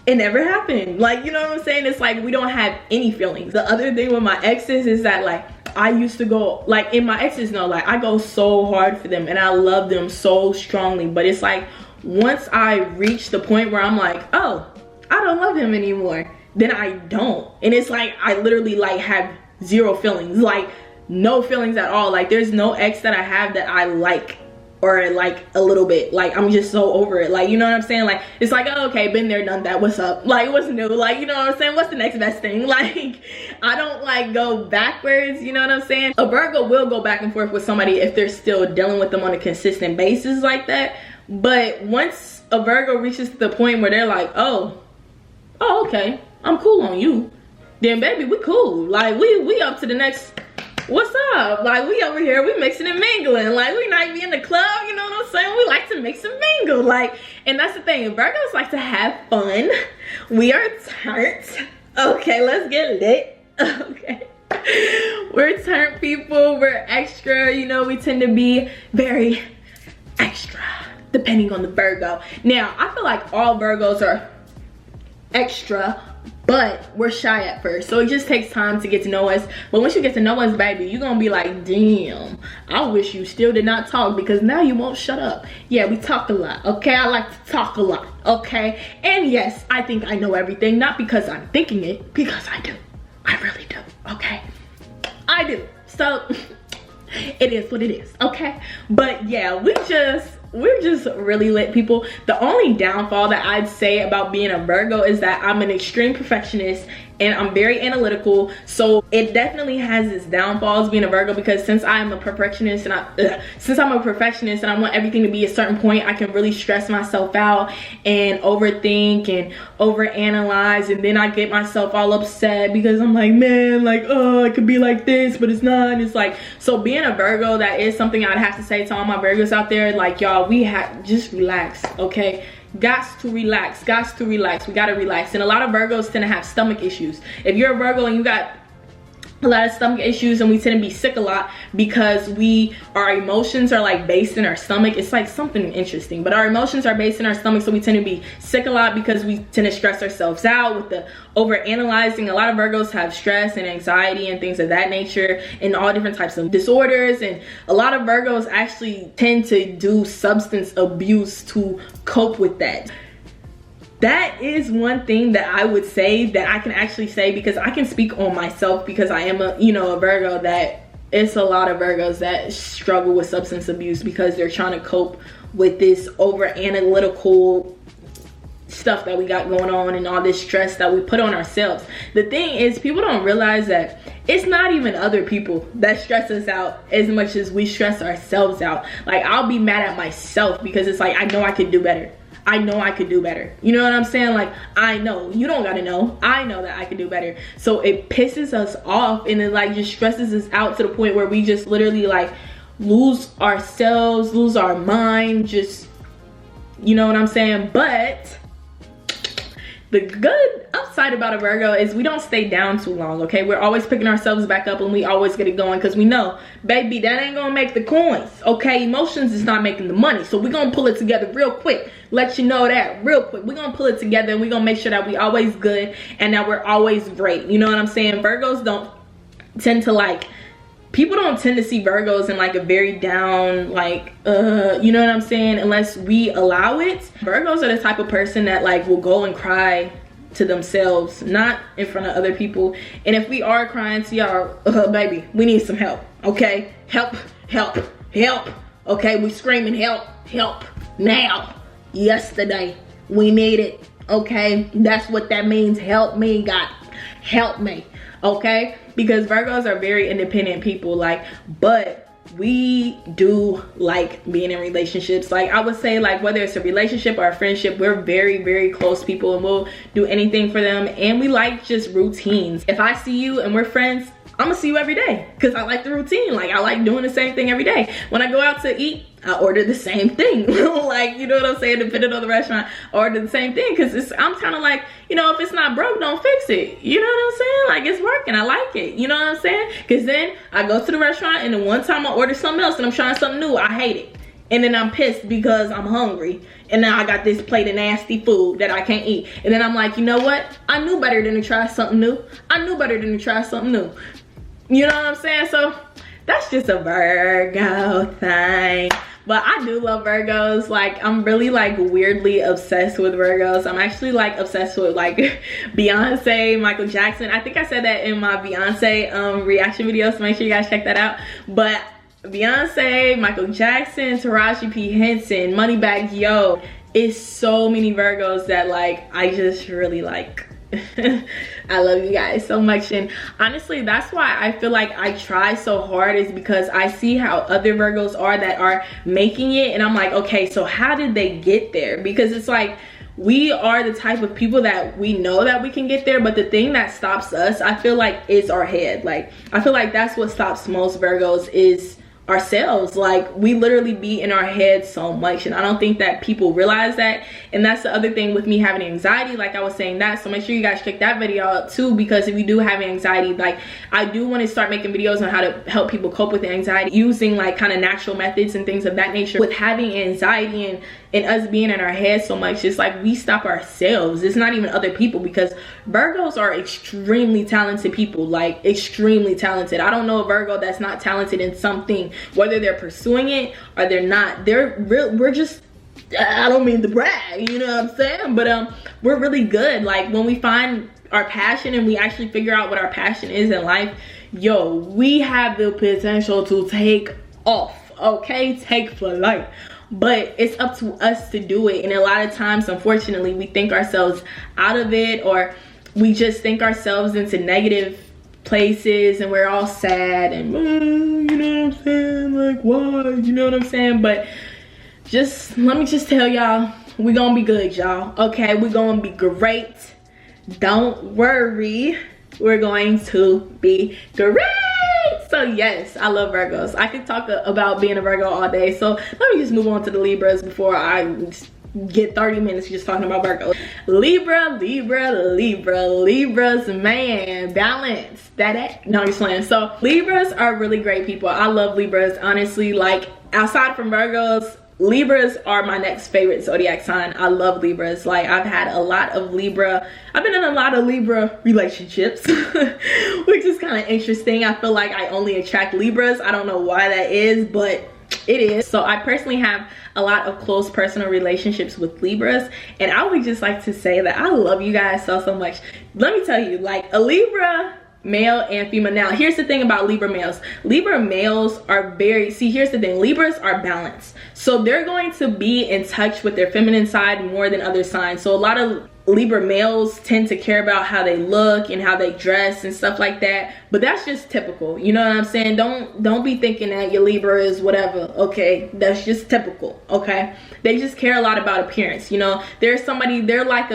it never happened. Like, you know what I'm saying? It's like we don't have any feelings. The other thing with my exes is that, like, I used to go, like, in my exes know, like, I go so hard for them and I love them so strongly. But it's like, once I reach the point where I'm like, oh, I don't love him anymore, then I don't. And it's like, I literally, like, have zero feelings. Like, no feelings at all. Like, there's no ex that I have that I like, or like a little bit. Like, I'm just so over it. Like, you know what I'm saying? Like, it's like, oh, okay, been there, done that, what's up? Like, what's new? Like, you know what I'm saying? What's the next best thing? Like, I don't like go backwards, you know what I'm saying? A Virgo will go back and forth with somebody if they're still dealing with them on a consistent basis like that. But once a Virgo reaches to the point where they're like, oh, okay, I'm cool on you, then baby, we cool. Like, we up to the next, what's up? Like, we over here, we mixing and mingling. Like, we might be in the club, you know what I'm saying? We like to mix and mingle. Like, and that's the thing, Virgos like to have fun. We are turned. Okay, let's get lit. Okay, we're turned people, we're extra, you know, we tend to be very extra. depending on the Virgo. Now, I feel like all Virgos are extra, but we're shy at first, so it just takes time to get to know us. But once you get to know us, baby, you're gonna be like, damn, I wish you still did not talk, because now you won't shut up. Yeah, we talk a lot, okay? I like to talk a lot, okay? And yes, I think I know everything, not because I'm thinking it, because I do. I really do, okay? I do. So it is what it is, okay? But yeah, we're just really lit people. The only downfall that I'd say about being a Virgo is that I'm an extreme perfectionist and I'm very analytical. So it definitely has its downfalls being a Virgo, because since I'm a perfectionist and I want everything to be a certain point, I can really stress myself out and overthink and overanalyze, and then I get myself all upset because I'm like, man, like, oh, it could be like this, but it's not. And it's like, so being a Virgo, that is something I'd have to say to all my Virgos out there, like, y'all, we have, just relax, okay? Gots to relax, we gotta relax. And a lot of Virgos tend to have stomach issues. If you're a Virgo and you got a lot of stomach issues, and we tend to be sick a lot because our emotions are like based in our stomach. It's like something interesting, but our emotions are based in our stomach, so we tend to be sick a lot because we tend to stress ourselves out with the over analyzing. A lot of Virgos have stress and anxiety and things of that nature, and all different types of disorders. And a lot of Virgos actually tend to do substance abuse to cope with that. That is one thing that I would say that I can actually say, because I can speak on myself, because I am a Virgo, that it's a lot of Virgos that struggle with substance abuse because they're trying to cope with this over analytical stuff that we got going on and all this stress that we put on ourselves. The thing is, people don't realize that it's not even other people that stress us out as much as we stress ourselves out. Like, I'll be mad at myself because it's like, I know I could do better. I know I could do better. You know what I'm saying? Like, I know. You don't gotta know. I know that I could do better. So it pisses us off, and it like just stresses us out to the point where we just literally like lose ourselves, lose our mind, just, you know what I'm saying? But the good upside about a Virgo is we don't stay down too long, okay? We're always picking ourselves back up, and we always get it going, because we know, baby, that ain't gonna make the coins, okay? Emotions is not making the money, so we're gonna pull it together real quick. Let you know that real quick. We're gonna pull it together, and we're gonna make sure that we always good and that we're always great. You know what I'm saying? Virgos don't tend to like, people don't tend to see Virgos in like a very down, like, you know what I'm saying, unless we allow it. Virgos are the type of person that like will go and cry to themselves, not in front of other people. And if we are crying to y'all, baby, we need some help, okay? Help, help, help, okay? We screaming help, help, now, yesterday, we need it, okay? That's what that means. Help me, God, help me, okay? Because Virgos are very independent people, like, but we do like being in relationships. Like, I would say, like, whether it's a relationship or a friendship, we're very, very close people, and we'll do anything for them. And we like just routines. If I see you and we're friends, I'm gonna see you every day, because I like the routine. Like, I like doing the same thing every day. When I go out to eat, I order the same thing. Like, you know what I'm saying? Depending on the restaurant, I order the same thing, because I'm kind of like, you know, if it's not broke, don't fix it. You know what I'm saying? Like, it's working. I like it. You know what I'm saying? Because then I go to the restaurant, and then one time I order something else and I'm trying something new. I hate it. And then I'm pissed because I'm hungry. And now I got this plate of nasty food that I can't eat. And then I'm like, you know what? I knew better than to try something new. I knew better than to try something new. You know what I'm saying? So that's just a Virgo thing. But I do love Virgos. Like, I'm really like weirdly obsessed with Virgos. I'm actually like obsessed with like Beyonce, Michael Jackson. I think I said that in my Beyonce reaction video, so make sure you guys check that out. But Beyonce, Michael Jackson, Taraji P. Henson, Moneybagg Yo. It's so many Virgos that like I just really like. I love you guys so much. And honestly, that's why I feel like I try so hard, is because I see how other Virgos are that are making it, and I'm like, okay, so how did they get there? Because it's like, we are the type of people that we know that we can get there, but the thing that stops us, I feel like, is our head. Like, I feel like that's what stops most Virgos, is ourselves. Like, we literally be in our head so much, and I don't think that people realize that. And that's the other thing with me having anxiety, like I was saying that. So make sure you guys check that video out too, because if you do have anxiety, like, I do want to start making videos on how to help people cope with anxiety using like kind of natural methods and things of that nature. With having anxiety and us being in our head so much, it's like we stop ourselves. It's not even other people, because Virgos are extremely talented people, like extremely talented. I don't know a Virgo that's not talented in something, whether they're pursuing it or they're not. We're just, I don't mean to brag, you know what I'm saying, but we're really good. Like, when we find our passion and we actually figure out what our passion is in life, yo, we have the potential to take off, okay, take flight. But it's up to us to do it. And a lot of times, unfortunately, we think ourselves out of it, or we just think ourselves into negative places, and we're all sad and you know what I'm saying, like, why, you know what I'm saying? But just let me just tell y'all, we gonna be good, y'all, okay? We're gonna be great. Don't worry, we're going to be great. So yes, I love Virgos. I could talk about being a Virgo all day, so let me just move on to the Libras before I get 30 minutes just talking about Virgo. Libras, man, balance that. No, I'm just playing. So Libras are really great people. I love Libras, honestly. Like, outside from Virgos, Libras are my next favorite zodiac sign. I love Libras. Like, I've had a lot of Libra, I've been in a lot of Libra relationships, which is kind of interesting. I feel like I only attract Libras. I don't know why that is, but it is. So I personally have a lot of close personal relationships with Libras, and I would just like to say that I love you guys so much. Let me tell you, like, a Libra male and female. Now, here's the thing about Libra males. Libra males are very, see, here's the thing, Libras are balanced. So they're going to be in touch with their feminine side more than other signs. So a lot of Libra males tend to care about how they look and how they dress and stuff like that, but that's just typical, you know what I'm saying? Don't be thinking that your Libra is whatever, okay? That's just typical, okay? They just care a lot about appearance, you know? There's somebody, they're like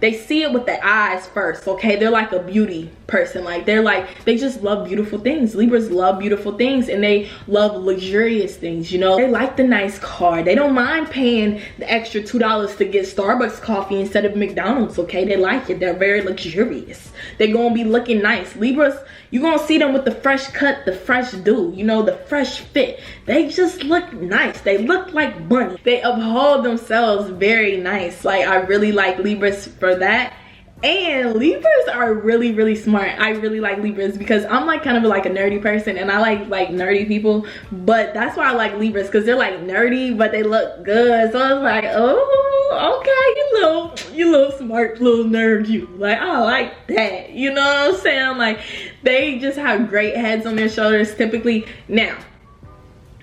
they see it with the eyes first, okay? They're like a beauty person. Like, they just love beautiful things. Libras love beautiful things, and they love luxurious things, you know? They like the nice car. They don't mind paying the extra $2 to get Starbucks coffee instead of McDonald's, okay? They like it. They're very luxurious. They're gonna be looking nice. Libras, you're gonna see them with the fresh cut, the fresh do, you know, the fresh fit. They just look nice. They look like bunny. They uphold themselves very nice. Like, I really like Libras for that. And Libras are really smart. I really like Libras because I'm like kind of like a nerdy person, and I like nerdy people, but that's why I like Libras, because they're like nerdy but they look good. So I was like, oh, okay, you little smart little nerd, you. Like, I like that, you know what I'm saying? Like, they just have great heads on their shoulders typically. Now,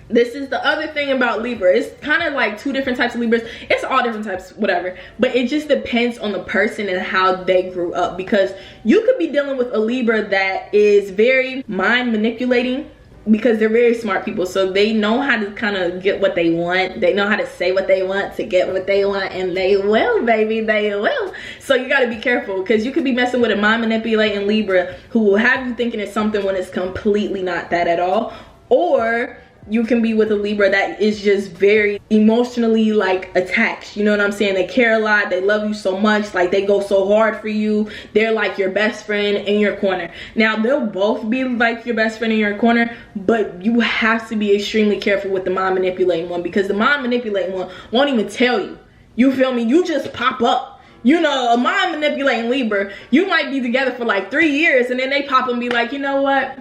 this is the other thing about Libra. It's kind of like two different types of Libras. It's all different types, whatever. But it just depends on the person and how they grew up. Because you could be dealing with a Libra that is very mind manipulating, because they're very smart people. So they know how to kind of get what they want. They know how to say what they want to get what they want. And they will, baby, they will. So you got to be careful, because you could be messing with a mind manipulating Libra who will have you thinking it's something when it's completely not that at all. Or you can be with a Libra that is just very emotionally like attached, you know what I'm saying? They care a lot, they love you so much, like they go so hard for you. They're like your best friend in your corner. Now, they'll both be like your best friend in your corner, but you have to be extremely careful with the mind manipulating one, because the mind manipulating one won't even tell you. You feel me? You just pop up. You know, a mind manipulating Libra, you might be together for like 3 years, and then they pop and be like, you know what?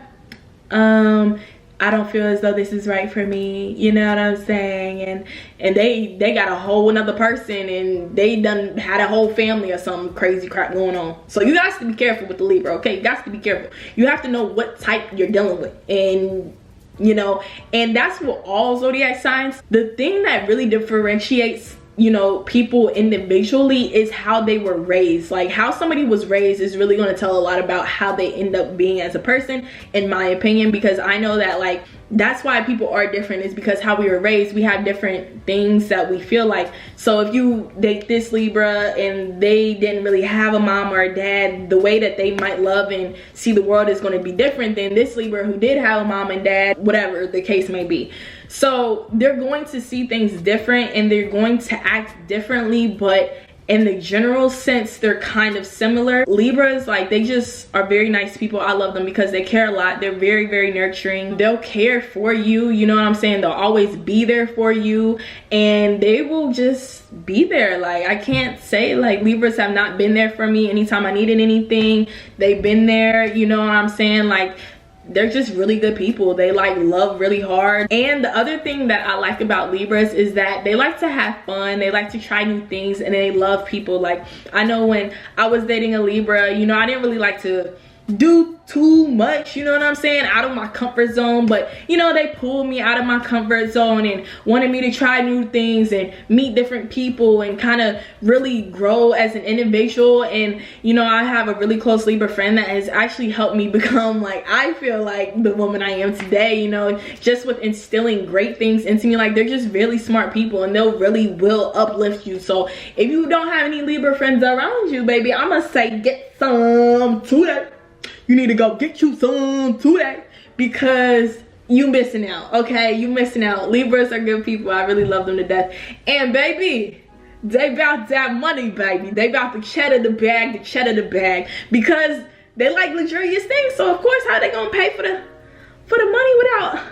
I don't feel as though this is right for me, you know what I'm saying? And they got a whole another person, and they done had a whole family or some crazy crap going on. So you guys have to be careful with the Libra, okay? You guys have to be careful. You have to know what type you're dealing with, and you know, and that's what all zodiac signs. The thing that really differentiates, you know, people individually is how they were raised. Like, how somebody was raised is really going to tell a lot about how they end up being as a person, in my opinion. Because I know that, like, that's why people are different, is because how we were raised. We have different things that we feel like. So if you date this Libra and they didn't really have a mom or a dad, the way that they might love and see the world is going to be different than this Libra who did have a mom and dad, whatever the case may be. So they're going to see things different and they're going to act differently, but in the general sense, they're kind of similar. Libras, like, they just are very nice people. I love them because they care a lot. They're very, very nurturing. They'll care for you, you know what I'm saying? They'll always be there for you, and they will just be there. Like, I can't say, like, Libras have not been there for me anytime I needed anything. They've been there, you know what I'm saying? Like, they're just really good people. They like love really hard. And the other thing that I like about Libras is that they like to have fun. They like to try new things, and they love people. Like, I know when I was dating a Libra, you know, I didn't really like to do too much, you know what I'm saying, out of my comfort zone, but you know, they pulled me out of my comfort zone and wanted me to try new things and meet different people and kind of really grow as an individual. And you know, I have a really close Libra friend that has actually helped me become, like, I feel like the woman I am today, you know, just with instilling great things into me. Like, they're just really smart people and they'll really will uplift you. So if you don't have any Libra friends around you, baby, I'm gonna say get some today. You need to go get you some today, because you missing out, okay? You missing out. Libras are good people. I really love them to death. And baby, they about that money, baby. They about the cheddar the bag, because they like luxurious things. So of course, how they gonna pay for the money without,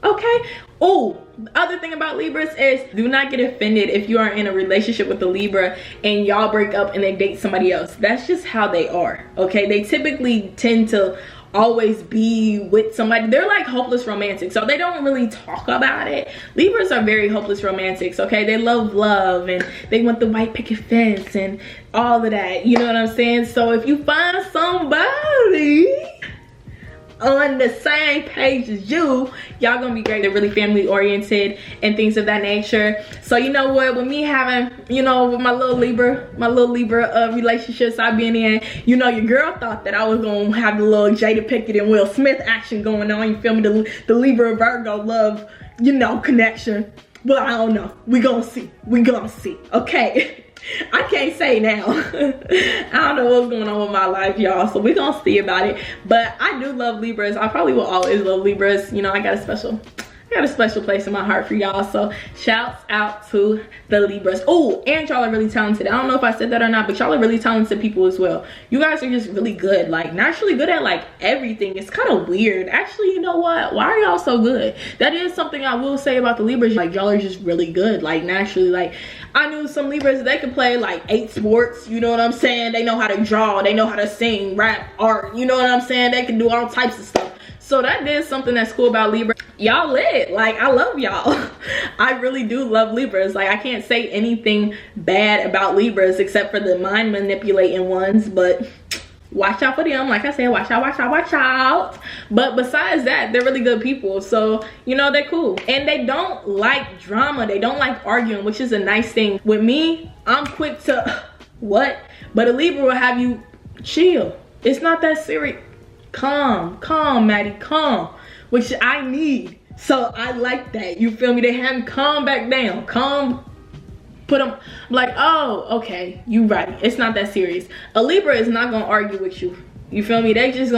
okay? Oh, the other thing about Libras is, do not get offended if you are in a relationship with a Libra and y'all break up and they date somebody else. That's just how they are, okay? They typically tend to always be with somebody. They're like hopeless romantics, so they don't really talk about it. Libras are very hopeless romantics, okay? They love love and they want the white picket fence and all of that, you know what I'm saying? So if you find somebody on the same page as you, y'all gonna be great. They're really family oriented and things of that nature. So you know what, with me having, you know, with my little Libra relationships I've been in, you know, your girl thought that I was gonna have the little Jada Pinkett and Will Smith action going on, you feel me? The Libra Virgo love, you know, connection. But I don't know, we gonna see, okay? I can't say now. I don't know what's going on with my life, y'all, so we're gonna see about it. But I do love Libras. I probably will always love Libras. You know, I got a special place in my heart for y'all, so shouts out to the Libras. Oh, and y'all are really talented. I don't know if I said that or not, but y'all are really talented people as well. You guys are just really good, like naturally good at like everything. It's kind of weird, actually. You know what, why are y'all so good? That is something I will say about the Libras. Like, y'all are just really good, like naturally. Like, I knew some Libras, they could play like 8 sports, you know what I'm saying? They know how to draw, they know how to sing, rap, art, you know what I'm saying? They can do all types of stuff. So that is something that's cool about Libra. Y'all lit. Like, I love y'all. I really do love Libras. Like, I can't say anything bad about Libras except for the mind manipulating ones, but watch out for them. Like I said, watch out. But besides that, they're really good people. So, you know, they're cool. And they don't like drama. They don't like arguing, which is a nice thing. With me, I'm quick to what? But a Libra will have you chill. It's not that serious. Calm, Maddie, calm, which I need. So I like that, you feel me? They have him calm back down, calm, put them like, oh, okay, you right, it's not that serious. A Libra is not gonna argue with you, you feel me? They just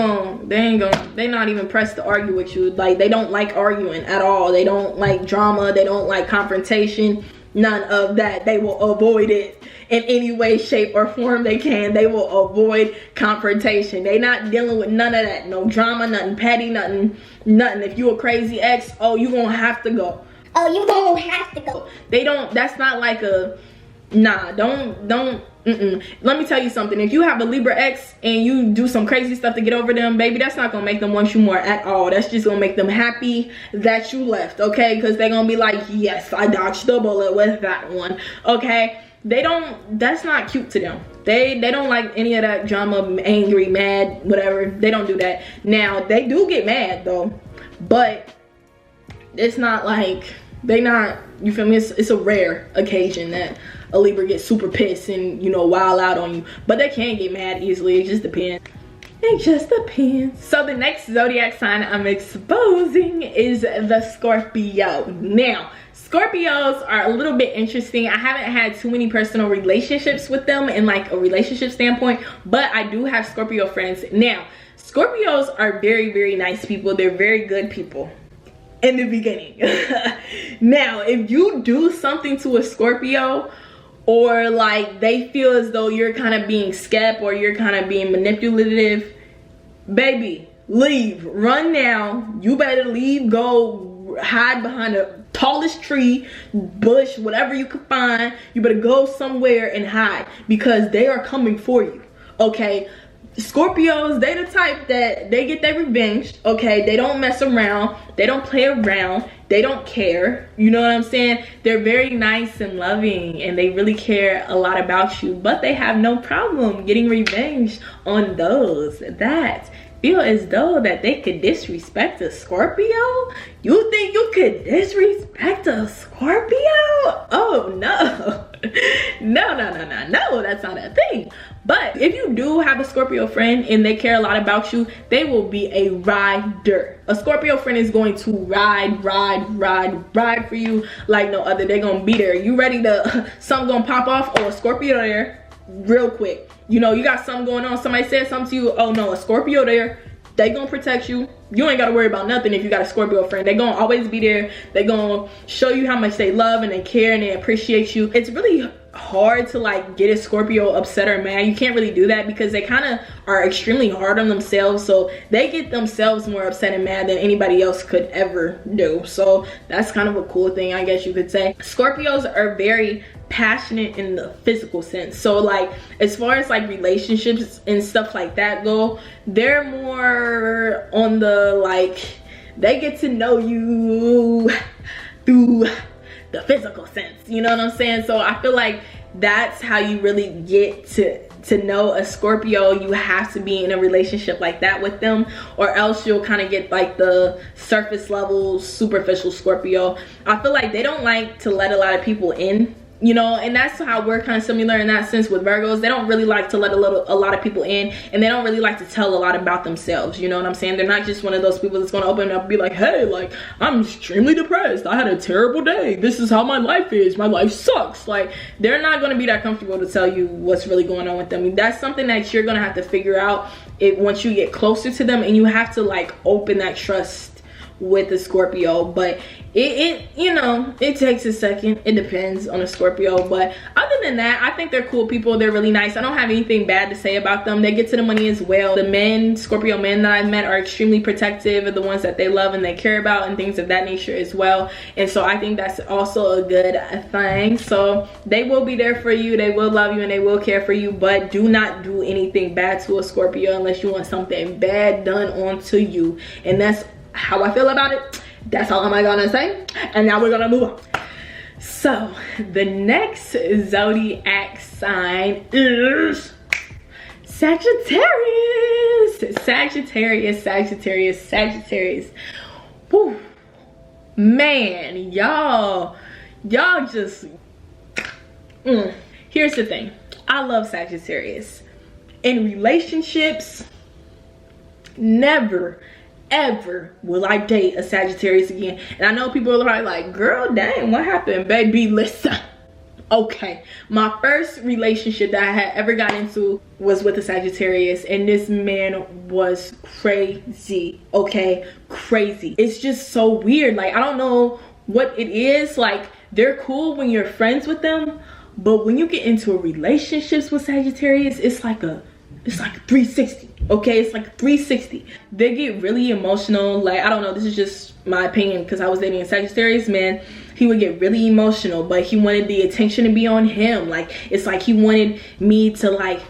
they not even pressed to argue with you. Like, they don't like arguing at all. They don't like drama, they don't like confrontation, none of that. They will avoid it in any way, shape, or form they can. They will avoid confrontation. They not dealing with none of that. No drama, nothing petty, nothing. If you a crazy ex, oh, you gonna have to go. Oh, you gonna have to go. They don't, that's not like a, nah, don't. Let me tell you something. If you have a Libra ex and you do some crazy stuff to get over them, baby, that's not gonna make them want you more at all. That's just gonna make them happy that you left, okay? Because they're gonna be like, yes, I dodged the bullet with that one, okay? They don't, that's not cute to them. They don't like any of that drama, angry, mad, whatever. They don't do that. Now, they do get mad though, but it's not like, they not, you feel me? It's a rare occasion that a Libra gets super pissed and, you know, wild out on you. But they can get mad easily, it just depends. It just depends. So the next zodiac sign I'm exposing is the Scorpio. Now, Scorpios are a little bit interesting. I haven't had too many personal relationships with them in like a relationship standpoint, but I do have Scorpio friends. Now, Scorpios are very, very nice people. They're very good people in the beginning. Now, if you do something to a Scorpio, or like they feel as though you're kind of being skep or you're kind of being manipulative, baby, leave, run now. You better leave, go hide behind the tallest tree, bush, whatever you can find. You better go somewhere and hide, because they are coming for you, okay? Scorpios, they the type that they get their revenge, okay? They don't mess around, they don't play around, they don't care, you know what I'm saying? They're very nice and loving, and they really care a lot about you, but they have no problem getting revenge on those that feel as though that they could disrespect a Scorpio. You think you could disrespect a Scorpio? Oh no. No, that's not a thing. But if you do have a Scorpio friend and they care a lot about you, they will be a rider. A Scorpio friend is going to ride for you like no other. They're gonna be there. You ready to, something gonna pop off, or a Scorpio there real quick. You know, you got something going on, somebody said something to you, oh no, a Scorpio there, they gonna protect you. You ain't gotta worry about nothing if you got a Scorpio friend. They gonna always be there. They gonna show you how much they love and they care and they appreciate you. It's really hard to like get a Scorpio upset or mad. You can't really do that because they kind of are extremely hard on themselves, so they get themselves more upset and mad than anybody else could ever do. So that's kind of a cool thing, I guess you could say. Scorpios are very passionate in the physical sense, so like as far as like relationships and stuff like that go, they're more on the like, they get to know you through the physical sense, you know what I'm saying? So I feel like that's how you really get to know a Scorpio. You have to be in a relationship like that with them, or else you'll kind of get like the surface level superficial Scorpio. I feel like they don't like to let a lot of people in, you know, and that's how we're kind of similar in that sense with Virgos. They don't really like to let a lot of people in, and they don't really like to tell a lot about themselves, you know what I'm saying? They're not just one of those people that's going to open up and be like, hey, like, I'm extremely depressed, I had a terrible day, this is how my life is, my life sucks. Like, they're not going to be that comfortable to tell you what's really going on with them. That's something that you're going to have to figure out once you get closer to them, and you have to like open that trust with the Scorpio. But it you know, it takes a second. It depends on a Scorpio, but other than that, I think they're cool people. They're really nice. I don't have anything bad to say about them. They get to the money as well. The men, Scorpio men that I've met, are extremely protective of the ones that they love and they care about and things of that nature as well, and so I think that's also a good thing. So they will be there for you, they will love you, and they will care for you, but do not do anything bad to a Scorpio unless you want something bad done onto you. And that's how I feel about it. That's all I'm gonna say, and now we're gonna move on. So the next zodiac sign is Sagittarius. Sagittarius. Whew. Man, y'all just here's the thing. I love Sagittarius. In relationships, never ever will I date a Sagittarius again. And I know people are probably like, girl, dang, what happened? Baby, listen. Okay, my first relationship that I had ever got into was with a Sagittarius, and this man was crazy. Okay, crazy. It's just so weird. Like, I don't know what it is. Like, they're cool when you're friends with them, but when you get into relationships with Sagittarius, it's like 360. Okay, it's like 360. They get really emotional. Like, I don't know, this is just my opinion because I was dating a Sagittarius man. He would get really emotional, but he wanted the attention to be on him. Like, it's like he wanted me to like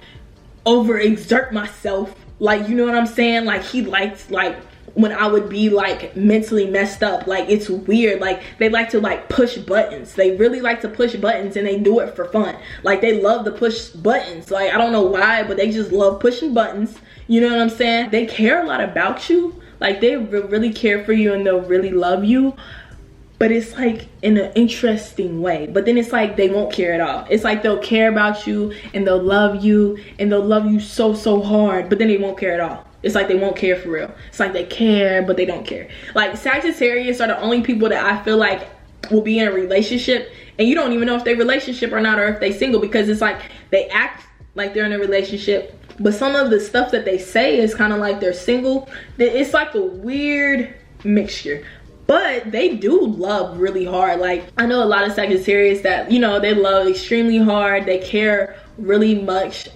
overexert myself. Like, you know what I'm saying? Like, he liked like when I would be like mentally messed up. Like, it's weird. Like, they like to like push buttons. They really like to push buttons, and they do it for fun. Like, they love to push buttons. Like, I don't know why, but they just love pushing buttons. You know what I'm saying? They care a lot about you. Like, they really care for you, and they'll really love you. but it's like in an interesting way. But then it's like they won't care at all. It's like they'll care about you and they'll love you and they'll love you so hard, but then they won't care at all. It's like they won't care for real. It's like they care, but they don't care. Like Sagittarius are the only people that I feel like will be in a relationship and you don't even know if they're relationship or not, or if they single, because it's like they act like they're in a relationship, but some of the stuff that they say is kind of like they're single. It's like a weird mixture, but they do love really hard. Like I know a lot of Sagittarius that, you know, they love extremely hard, they care really much,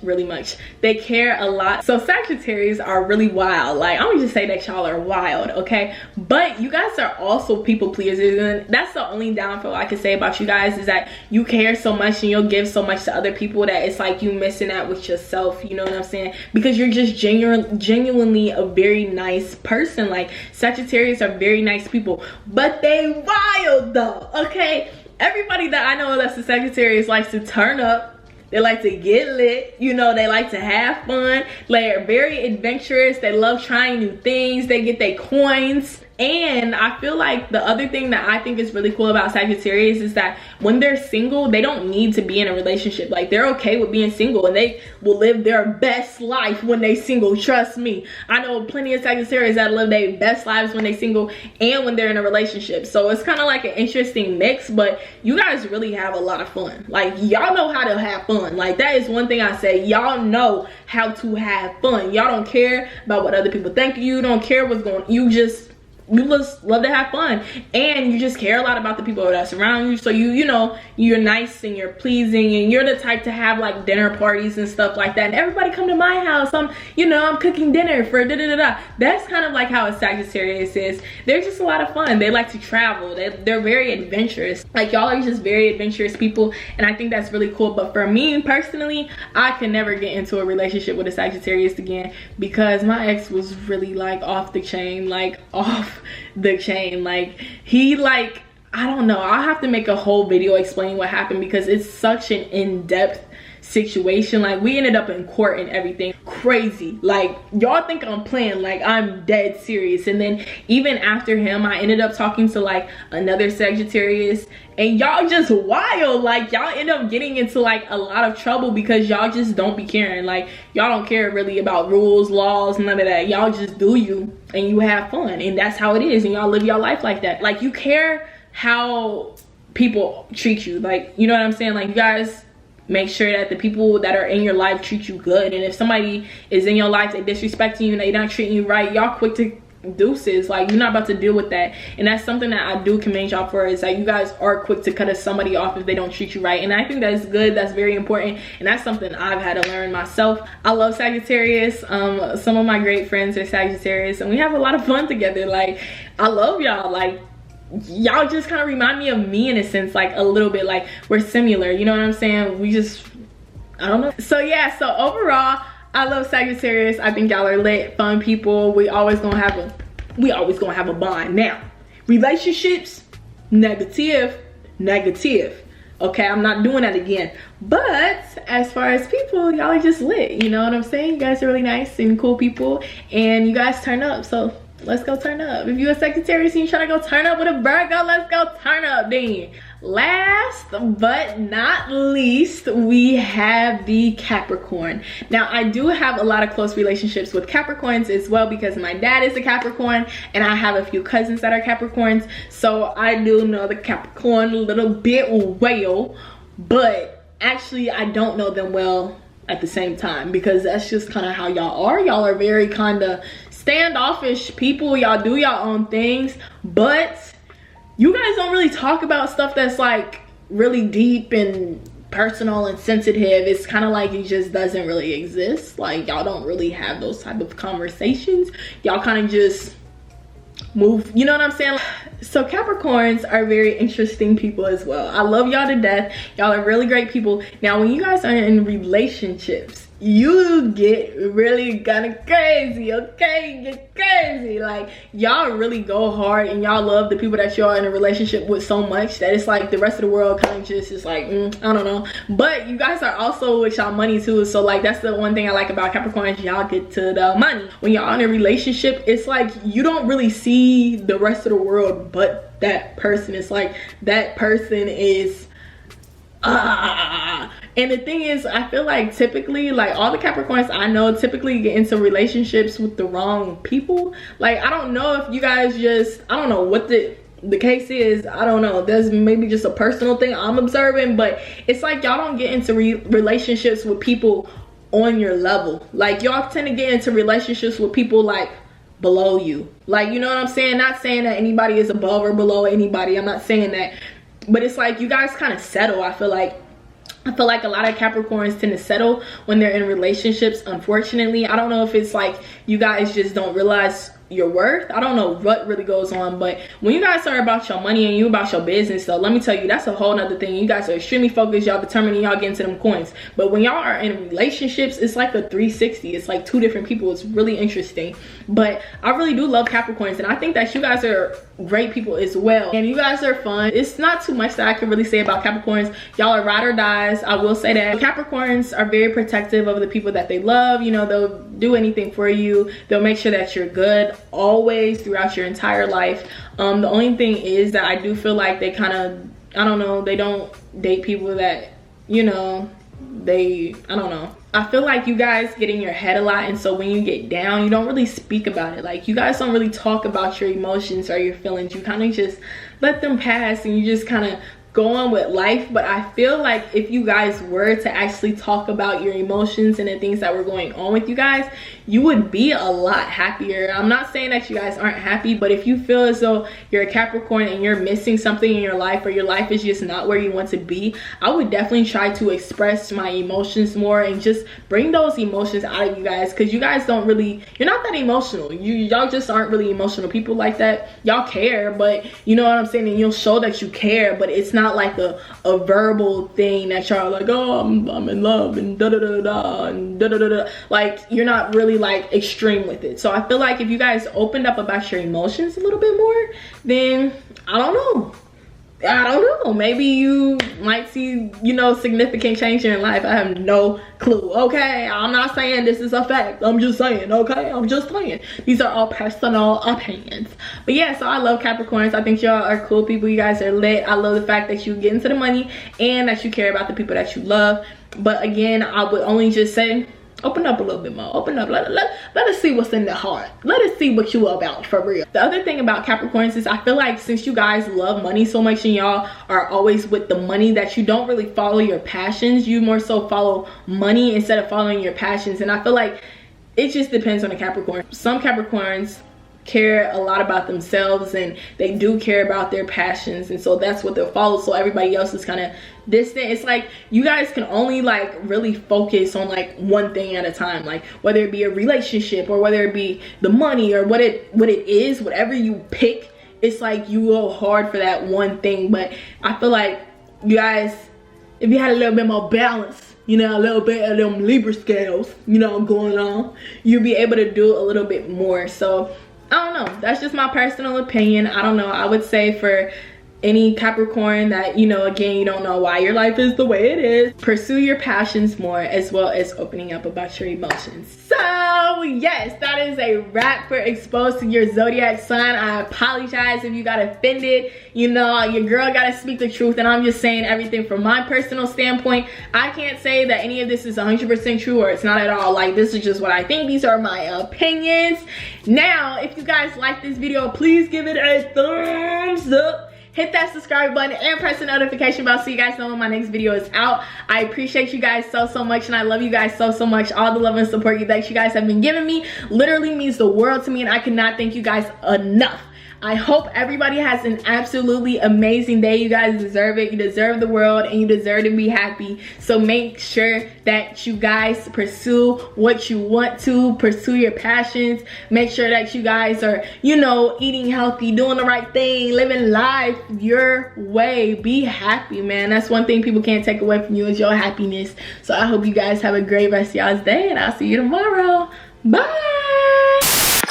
they care a lot. So Sagittarius are really wild. Like I'm gonna just say that y'all are wild, okay? But you guys are also people pleasers, and that's the only downfall I can say about you guys, is that you care so much and you'll give so much to other people that it's like you missing out with yourself, you know what I'm saying? Because you're just genuinely a very nice person. Like Sagittarius are very nice people, but they wild though, okay? Everybody that I know that's a Sagittarius likes to turn up. They like to get lit, you know, they like to have fun. They're very adventurous. They love trying new things. They get their coins. And I feel like the other thing that I think is really cool about Sagittarius is that when they're single, they don't need to be in a relationship. Like they're okay with being single and they will live their best life when they single. Trust me. I know plenty of Sagittarius that live their best lives when they single and when they're in a relationship. So it's kind of like an interesting mix, but you guys really have a lot of fun. Like y'all know how to have fun. Like that is one thing I say. Y'all know how to have fun. Y'all don't care about what other people think of you. Don't care what's going on. You just love to have fun, and you just care a lot about the people that surround you. So you know, you're nice and you're pleasing, and you're the type to have like dinner parties and stuff like that, and everybody come to my house, I'm cooking dinner for da-da-da-da. That's kind of like how a Sagittarius is. They're just a lot of fun. They like to travel. They're very adventurous. Like y'all are just very adventurous people, and I think that's really cool. But for me personally, I could never get into a relationship with a Sagittarius again, because my ex was really like off the chain. Like he like, I don't know, I'll have to make a whole video explaining what happened, because it's such an in-depth situation. Like we ended up in court and everything. Crazy. Like y'all think I'm playing, like I'm dead serious. And then even after him, I ended up talking to like another Sagittarius, and y'all just wild. Like y'all end up getting into like a lot of trouble because y'all just don't be caring. Like y'all don't care really about rules, laws, none of that. Y'all just do you and you have fun, and that's how it is, and y'all live your life like that. Like you care how people treat you. Like, you know what I'm saying? Like you guys make sure that the people that are in your life treat you good, and if somebody is in your life, they disrespecting you and they not treating you right, y'all quick to deuces. Like you're not about to deal with that. And that's something that I do commend y'all for, is that you guys are quick to cut somebody off if they don't treat you right. And I think that's good. That's very important, and that's something I've had to learn myself. I love Sagittarius. Some of my great friends are Sagittarius, and we have a lot of fun together. Like I love y'all. Like y'all just kind of remind me of me in a sense, like a little bit. Like we're similar, you know what I'm saying? We just, I don't know. So yeah, so overall, I love Sagittarius. I think y'all are lit, fun people. We always gonna have a bond. Now, relationships, negative. Okay, I'm not doing that again. But as far as people, y'all are just lit, you know what I'm saying? You guys are really nice and cool people, and you guys turn up. So let's go turn up. If you're a Sagittarius and you're trying to go turn up with a Virgo, let's go turn up then. Last but not least, we have the Capricorn. Now, I do have a lot of close relationships with Capricorns as well, because my dad is a Capricorn and I have a few cousins that are Capricorns. So I do know the Capricorn a little bit well, but actually I don't know them well at the same time, because that's just kind of how y'all are. Y'all are very kind of standoffish people. Y'all do your own things, but you guys don't really talk about stuff that's like really deep and personal and sensitive. It's kind of like it just doesn't really exist. Like y'all don't really have those type of conversations. Y'all kind of just move, you know what I'm saying? So Capricorns are very interesting people as well. I love y'all to death. Y'all are really great people. Now when you guys are in relationships, you get really kind of crazy, okay? Get crazy. Like, y'all really go hard and y'all love the people that y'all in a relationship with so much that it's like the rest of the world kind of just is like, I don't know. But you guys are also with y'all money too. So like, that's the one thing I like about Capricorns. Y'all get to the money. When y'all in a relationship, it's like you don't really see the rest of the world but that person. It's like that person is and the thing is, I feel like typically, like all the Capricorns I know typically get into relationships with the wrong people. Like, I don't know if you guys just, I don't know what the case is. I don't know. There's maybe just a personal thing I'm observing, but it's like y'all don't get into relationships with people on your level. Like, y'all tend to get into relationships with people like below you. Like, you know what I'm saying? Not saying that anybody is above or below anybody. I'm not saying that. But it's like you guys kind of settle. I feel like a lot of Capricorns tend to settle when they're in relationships, unfortunately. I don't know if it's like you guys just don't realize your worth. I don't know what really goes on, but when you guys are about your money and you about your business, so let me tell you, that's a whole nother thing. You guys are extremely focused, y'all determined, y'all get into them coins. But when y'all are in relationships, it's like a 360. It's like two different people. It's really interesting. But I really do love Capricorns, and I think that you guys are great people as well, and you guys are fun. It's not too much that I can really say about Capricorns. Y'all are ride or dies. I will say that Capricorns are very protective of the people that they love. You know, they'll do anything for you. They'll make sure that you're good always throughout your entire life. The only thing is that I do feel like they kind of, I don't know, they don't date people that, you know, I don't know. I feel like you guys get in your head a lot, and so when you get down, you don't really speak about it. Like, you guys don't really talk about your emotions or your feelings. You kind of just let them pass and you just kind of go on with life. But I feel like if you guys were to actually talk about your emotions and the things that were going on with you guys, you would be a lot happier. I'm not saying that you guys aren't happy, but if you feel as though you're a Capricorn and you're missing something in your life, or your life is just not where you want to be, I would definitely try to express my emotions more and just bring those emotions out of you guys, because you guys don't really, you're not that emotional. Y'all just aren't really emotional people like that. Y'all care, but you know what I'm saying, and you'll show that you care, but it's not like a verbal thing that y'all like, oh, I'm in love and da da da da and da da da da. Like, you're not really like extreme with it. So I feel like if you guys opened up about your emotions a little bit more, then I don't know, maybe you might see, you know, significant change in your life. I have no clue, okay? I'm not saying this is a fact. I'm just saying, okay? I'm just saying. These are all personal opinions. But yeah, so I love Capricorns. I think y'all are cool people. You guys are lit. I love the fact that you get into the money and that you care about the people that you love. But again, I would only just say, open up a little bit more. Open up. Let us see what's in the heart. Let us see what you about for real. The other thing about Capricorns is I feel like since you guys love money so much and y'all are always with the money, that you don't really follow your passions. You more so follow money instead of following your passions. And I feel like it just depends on the Capricorn. Some Capricorns care a lot about themselves and they do care about their passions, and so that's what they'll follow. So everybody else is kind of distant. It's like you guys can only like really focus on like one thing at a time, like whether it be a relationship or whether it be the money or what it is, whatever you pick, it's like you go hard for that one thing. But I feel like you guys, if you had a little bit more balance, you know, a little bit of them Libra scales, you know, going on, you'll be able to do a little bit more. So I don't know, that's just my personal opinion. I don't know, I would say for any Capricorn that, you know, again, you don't know why your life is the way it is, pursue your passions more, as well as opening up about your emotions. So yes, that is a wrap for exposed to your zodiac sign. I apologize if you got offended. You know, your girl gotta speak the truth, and I'm just saying everything from my personal standpoint. I can't say that any of this is 100% true, or it's not at all. Like, this is just what I think. These are my opinions. Now, if you guys like this video, please give it a thumbs up. Hit that subscribe button and press the notification bell so you guys know when my next video is out. I appreciate you guys so much, and I love you guys so much. All the love and support that you guys have been giving me literally means the world to me, and I cannot thank you guys enough. I hope everybody has an absolutely amazing day. You guys deserve it. You deserve the world, and you deserve to be happy. So make sure that you guys pursue what you want to, pursue your passions. Make sure that you guys are, you know, eating healthy, doing the right thing, living life, your way. Be happy, man. That's one thing people can't take away from you is your happiness. So I hope you guys have a great rest of y'all's day, and I'll see you tomorrow. Bye.